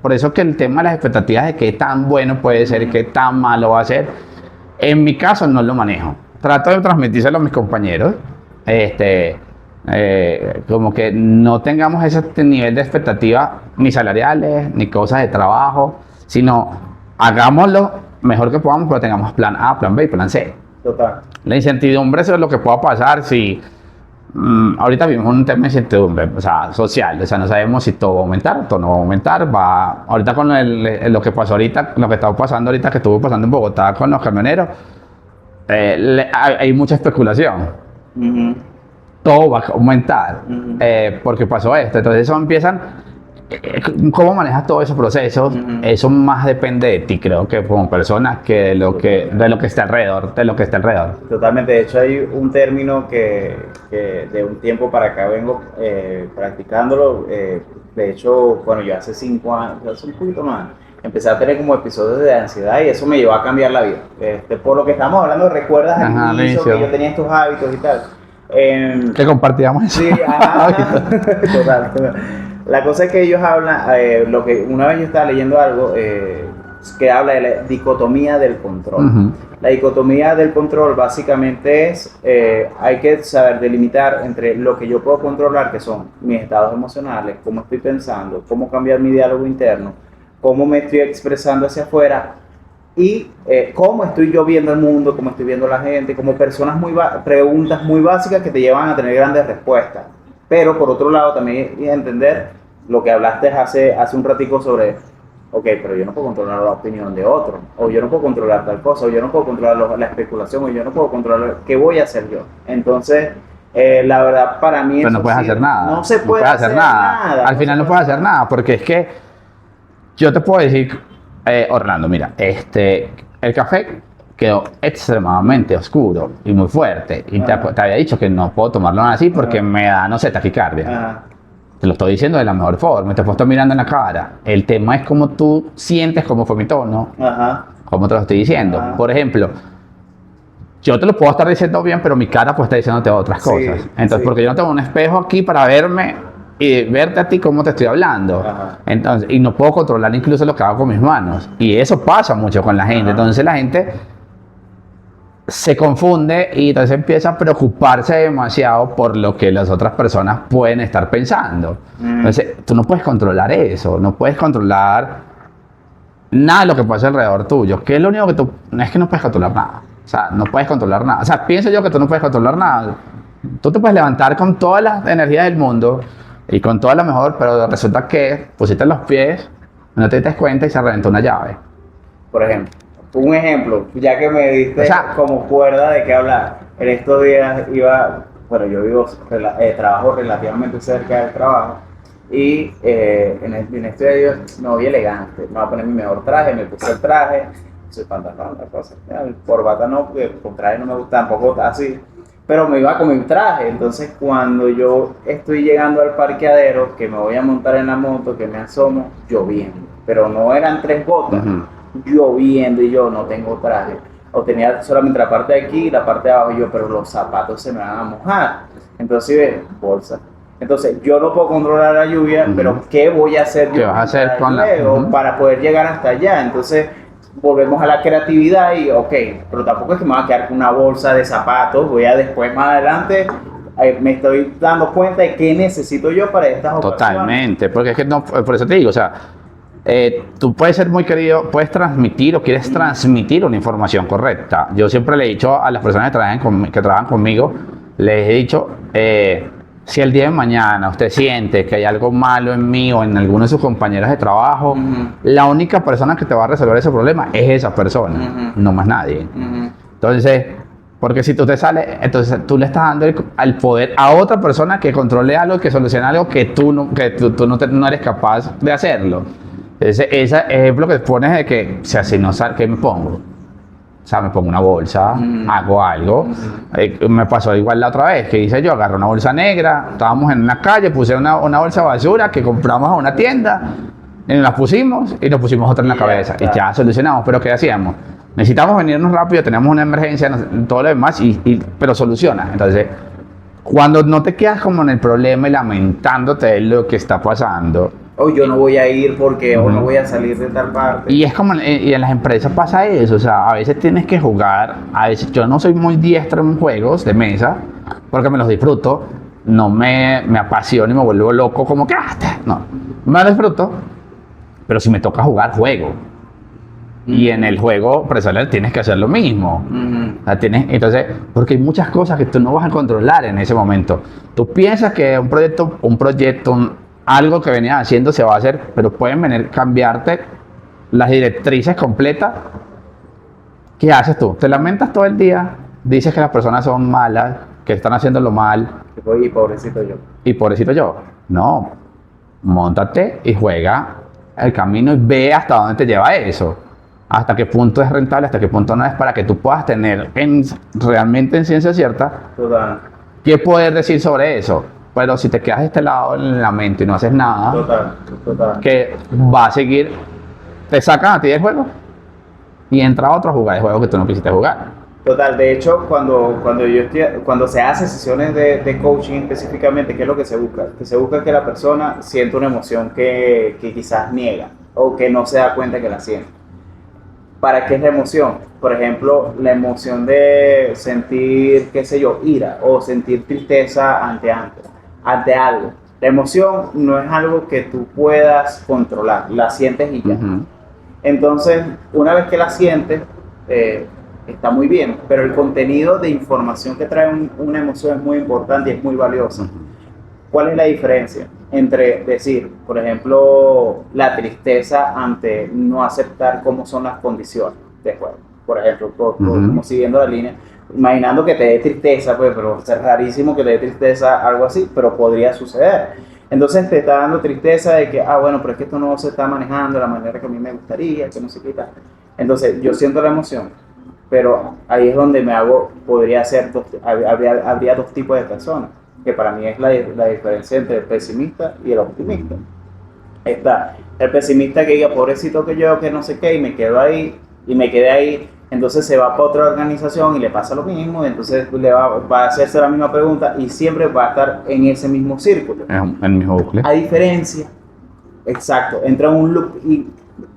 por eso que el tema de las expectativas de qué tan bueno puede ser y qué tan malo va a ser, en mi caso no lo manejo. Trato de transmitírselo a mis compañeros, como que no tengamos ese nivel de expectativas ni salariales, ni cosas de trabajo, sino hagámoslo mejor que podamos, pero tengamos plan A, plan B y plan C. Total. La incertidumbre, eso es lo que pueda pasar si ahorita vivimos un tema de incertidumbre, o sea, social, o sea, no sabemos si todo va a aumentar o todo no va a aumentar. Ahorita con lo que pasó ahorita, lo que estaba pasando ahorita, que estuvo pasando en Bogotá con los camioneros, hay mucha especulación. Todo va a aumentar porque pasó esto. Entonces eso empiezan. ¿Cómo manejas todos esos procesos? Eso más depende de ti, creo, que como persona, que de lo que está alrededor, Totalmente. De hecho, hay un término que de un tiempo para acá vengo practicándolo. De hecho, bueno, yo hace 5 años, hace un poquito más, empecé a tener como episodios de ansiedad y eso me llevó a cambiar la vida. Por lo que estamos hablando, ¿recuerdas al inicio que yo tenía estos hábitos y tal? Que compartíamos eso. Sí, total. La cosa es que ellos hablan, lo que una vez yo estaba leyendo algo que habla de la dicotomía del control. La dicotomía del control básicamente es, hay que saber delimitar entre lo que yo puedo controlar, que son mis estados emocionales, cómo estoy pensando, cómo cambiar mi diálogo interno, cómo me estoy expresando hacia afuera, y cómo estoy yo viendo el mundo, cómo estoy viendo la gente, como preguntas muy básicas que te llevan a tener grandes respuestas. Pero por otro lado también entender lo que hablaste hace un ratico sobre, ok, pero yo no puedo controlar la opinión de otro, o yo no puedo controlar tal cosa, o yo no puedo controlar la especulación, o yo no puedo controlar qué voy a hacer yo. Entonces, la verdad para mí... Pero no puedes hacer nada. No se puede hacer nada. Al final no puedes hacer nada, porque es que yo te puedo decir, Orlando, mira, el café quedó extremadamente oscuro y muy fuerte. Y te había dicho que no puedo tomarlo así porque me da, no sé, taquicardia. Te lo estoy diciendo de la mejor forma, te puedo mirando en la cara. El tema es cómo tú sientes cómo fue mi tono, cómo te lo estoy diciendo. Por ejemplo, yo te lo puedo estar diciendo bien, pero mi cara puede estar diciéndote otras cosas. Entonces, porque yo no tengo un espejo aquí para verme y verte a ti cómo te estoy hablando. Entonces, y no puedo controlar incluso lo que hago con mis manos. Y eso pasa mucho con la gente. Entonces la gente se confunde y entonces empieza a preocuparse demasiado por lo que las otras personas pueden estar pensando. Entonces, tú no puedes controlar eso, no puedes controlar nada de lo que pasa alrededor tuyo. ¿Qué es lo único que tú... No es que no puedes controlar nada. O sea, no puedes controlar nada. O sea, pienso yo que tú no puedes controlar nada. Tú te puedes levantar con todas las energías del mundo y con toda la mejor, pero resulta que pusiste los pies, no te das cuenta y se reventó una llave. Por ejemplo, un ejemplo, ya que me diste como cuerda de qué hablar. En estos días yo trabajo relativamente cerca del trabajo y en este día me voy elegante, me voy a poner mi mejor traje, me puse el traje, soy pantalón, la cosa, corbata no, porque con traje no me gusta tampoco así, pero me iba con mi traje. Entonces cuando yo estoy llegando al parqueadero, que me voy a montar en la moto, que me asomo, lloviendo, pero no eran 3 gotas. Lloviendo y yo no tengo traje, o tenía solamente la parte de aquí y la parte de abajo, y yo, pero los zapatos se me van a mojar. Entonces, bolsa. Entonces, yo no puedo controlar la lluvia, pero ¿qué voy a hacer ¿Qué vas a hacer con para poder llegar hasta allá? Entonces, volvemos a la creatividad y, ok, pero tampoco es que me voy a quedar con una bolsa de zapatos, voy a después, más adelante, me estoy dando cuenta de qué necesito yo para estas ocasiones. Totalmente, porque es que no, por eso te digo, o sea, tú puedes ser muy querido, puedes transmitir o quieres transmitir una información correcta. Yo siempre le he dicho a las personas que trabajan conmigo, les he dicho, si el día de mañana usted siente que hay algo malo en mí o en alguno de sus compañeros de trabajo, la única persona que te va a resolver ese problema es esa persona, no más nadie. Entonces, porque si tú te sales, entonces tú le estás dando el poder a otra persona que controle algo, que solucione algo que tú no eres capaz de hacerlo. Ese ejemplo que pones de que, o sea, si no sabes qué me pongo, o sea, me pongo una bolsa, hago algo. Me pasó igual la otra vez, que hice yo, agarré una bolsa negra, estábamos en una calle, puse una bolsa de basura que compramos a una tienda, y nos la pusimos y nos pusimos otra en la cabeza, y ya solucionamos. Pero ¿qué hacíamos? Necesitamos venirnos rápido, tenemos una emergencia, todo lo demás, pero soluciona. Entonces, cuando no te quedas como en el problema y lamentándote de lo que está pasando, o yo no voy a ir porque o no voy a salir de tal parte. Y es como, y en las empresas pasa eso, o sea, a veces tienes que jugar, a veces yo no soy muy diestro en juegos de mesa, porque me los disfruto, no me apasiono y me vuelvo loco como que, no, me lo disfruto, pero si me toca jugar, juego. Y en el juego profesional tienes que hacer lo mismo. O sea, entonces, porque hay muchas cosas que tú no vas a controlar en ese momento. Tú piensas que un proyecto, algo que venías haciendo se va a hacer, pero pueden venir cambiarte las directrices completas. ¿Qué haces tú? Te lamentas todo el día, dices que las personas son malas, que están haciéndolo mal. Y pobrecito yo. Y pobrecito yo. No, móntate y juega el camino y ve hasta dónde te lleva eso. Hasta qué punto es rentable, hasta qué punto no es, para que tú puedas tener realmente en ciencia cierta qué poder decir sobre eso. Pero si te quedas de este lado en el lamento y no haces nada, que va a seguir, te sacan a ti del juego y entra otro a jugar el juego que tú no quisiste jugar. Total, de hecho, cuando se hace sesiones de coaching específicamente, ¿qué es lo que se busca? Que se busca que la persona sienta una emoción que quizás niega o que no se da cuenta que la siente. ¿Para qué es la emoción? Por ejemplo, la emoción de sentir, qué sé yo, ira o sentir tristeza ante algo. La emoción no es algo que tú puedas controlar, la sientes y ya. Entonces, una vez que la sientes, está muy bien, pero el contenido de información que trae una emoción es muy importante y es muy valioso. ¿Cuál es la diferencia entre decir, por ejemplo, la tristeza ante no aceptar cómo son las condiciones de juego? Por ejemplo, como siguiendo la línea, imaginando que te dé tristeza, pues, pero es rarísimo que te dé tristeza algo así, pero podría suceder. Entonces te está dando tristeza de que, bueno, pero es que esto no se está manejando de la manera que a mí me gustaría, que no se quita. Entonces yo siento la emoción, pero ahí es donde podría ser, habría 2 tipos de personas, que para mí es la diferencia entre el pesimista y el optimista. Está el pesimista que diga, pobrecito que yo, que no sé qué, y me quedé ahí, entonces se va para otra organización y le pasa lo mismo, y entonces va a hacerse la misma pregunta y siempre va a estar en ese mismo círculo. En el mismo bucle. A diferencia, exacto, entra en un loop y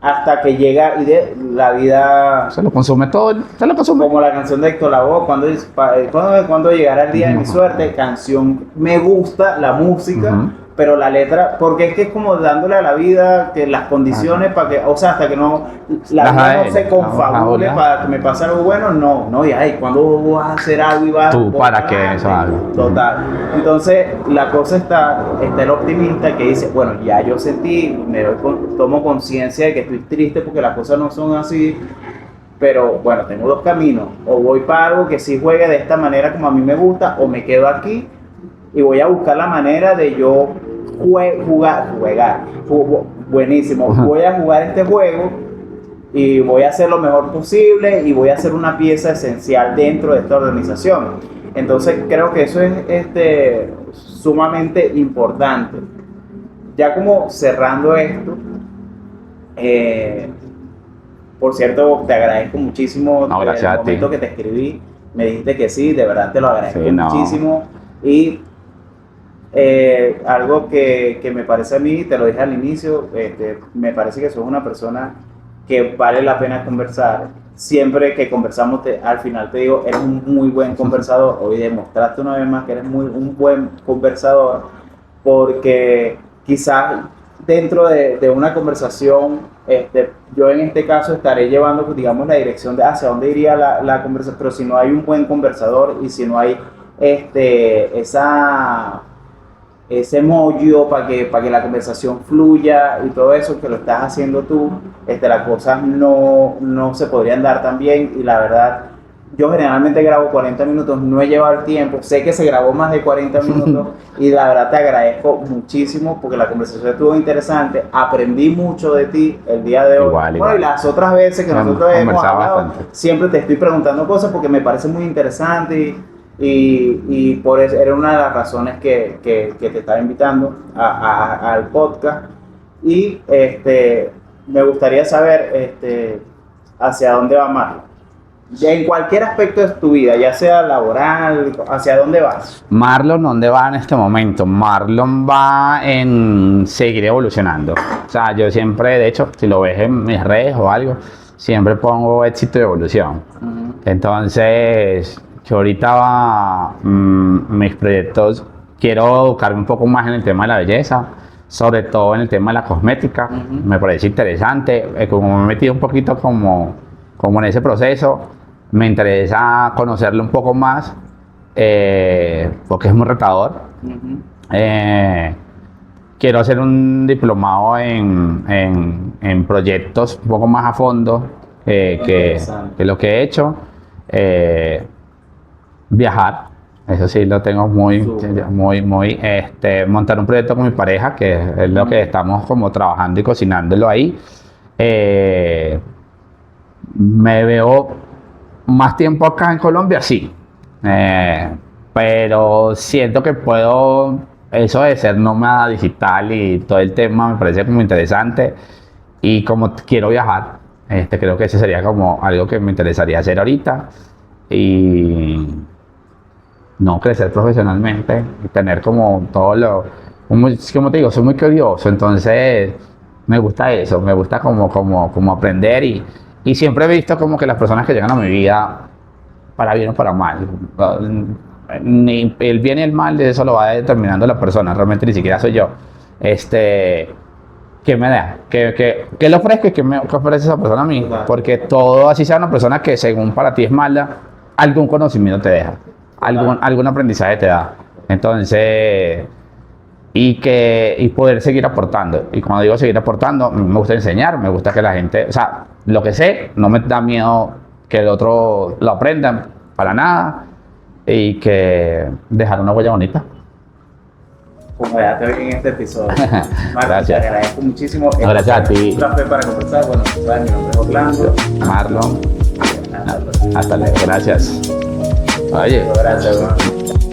hasta que llega y de la vida Se lo consume todo, se lo consume. como la canción de Héctor Lavoe, cuando llegará el día de mi suerte, canción, me gusta la música, pero la letra, porque es que es como dándole a la vida que las condiciones para que, o sea, hasta que no, la vida no se confabule para que me pase algo bueno, no, y ay, cuando vas a hacer algo y vas tú para que eso haga. Total. Entonces, la cosa está el optimista que dice, bueno, ya yo sentí, tomo conciencia de que estoy triste porque las cosas no son así, pero bueno, tengo dos caminos, o voy para algo que sí juegue de esta manera como a mí me gusta, o me quedo aquí y voy a buscar la manera de yo buenísimo, voy a jugar este juego y voy a hacer lo mejor posible y voy a ser una pieza esencial dentro de esta organización. Entonces creo que eso es sumamente importante. Ya como cerrando esto, por cierto, te agradezco muchísimo el momento que te escribí, me dijiste que sí, de verdad te lo agradezco muchísimo. Y algo que me parece a mí, te lo dije al inicio, me parece que sos una persona que vale la pena conversar. Siempre que conversamos, al final te digo, eres un muy buen conversador. Hoy demostraste una vez más que eres un buen conversador, porque quizás dentro de una conversación, yo en este caso estaré llevando, digamos, la dirección de hacia dónde iría la conversación, pero si no hay un buen conversador y si no hay ese mollo para que la conversación fluya y todo eso que lo estás haciendo tú, las cosas no se podrían dar tan bien. Y la verdad, yo generalmente grabo 40 minutos, no he llevado el tiempo, sé que se grabó más de 40 minutos y la verdad te agradezco muchísimo porque la conversación estuvo interesante, aprendí mucho de ti el día de hoy. Igual. Y las otras veces que nosotros hemos hablado, bastante. Siempre te estoy preguntando cosas porque me parece muy interesante y por eso era una de las razones que te estaba invitando al podcast. Y me gustaría saber hacia dónde va Marlon. En cualquier aspecto de tu vida, ya sea laboral, ¿hacia dónde vas? Marlon, ¿dónde va en este momento? Marlon va en seguir evolucionando. O sea, yo siempre, de hecho, si lo ves en mis redes o algo, siempre pongo éxito y evolución. Entonces, yo ahorita mis proyectos, quiero educarme un poco más en el tema de la belleza, sobre todo en el tema de la cosmética. Me parece interesante, como me he metido un poquito como en ese proceso, me interesa conocerlo un poco más, porque es muy retador. Quiero hacer un diplomado en proyectos un poco más a fondo que lo que he hecho. Viajar, eso sí lo tengo muy, montar un proyecto con mi pareja, que es lo que estamos como trabajando y cocinándolo ahí. Me veo más tiempo acá en Colombia, sí, pero siento que puedo, eso de ser nómada digital y todo el tema me parece como interesante, y como quiero viajar, creo que ese sería como algo que me interesaría hacer ahorita, y no crecer profesionalmente y tener como todo lo, como te digo, soy muy curioso, entonces me gusta eso, me gusta como aprender, y siempre he visto como que las personas que llegan a mi vida, para bien o para mal, ni el bien y el mal, de eso lo va determinando la persona, realmente ni siquiera soy yo. ¿Qué me da? ¿Qué le ofrezco y qué ofrece esa persona a mí? Porque todo, así sea una persona que según para ti es mala, algún conocimiento te deja, algún aprendizaje te da. Entonces, y poder seguir aportando. Y cuando digo seguir aportando, me gusta enseñar, me gusta que la gente, o sea, lo que sé, no me da miedo que el otro lo aprenda para nada, y que dejar una huella bonita. Como ya te vi en este episodio. Marlon, gracias. Te agradezco muchísimo. Gracias a ti. Un placer para conversar. Bueno, mi nombre es Orlando. Marlon. Hasta luego. Gracias. Oye. Gracias, hermano.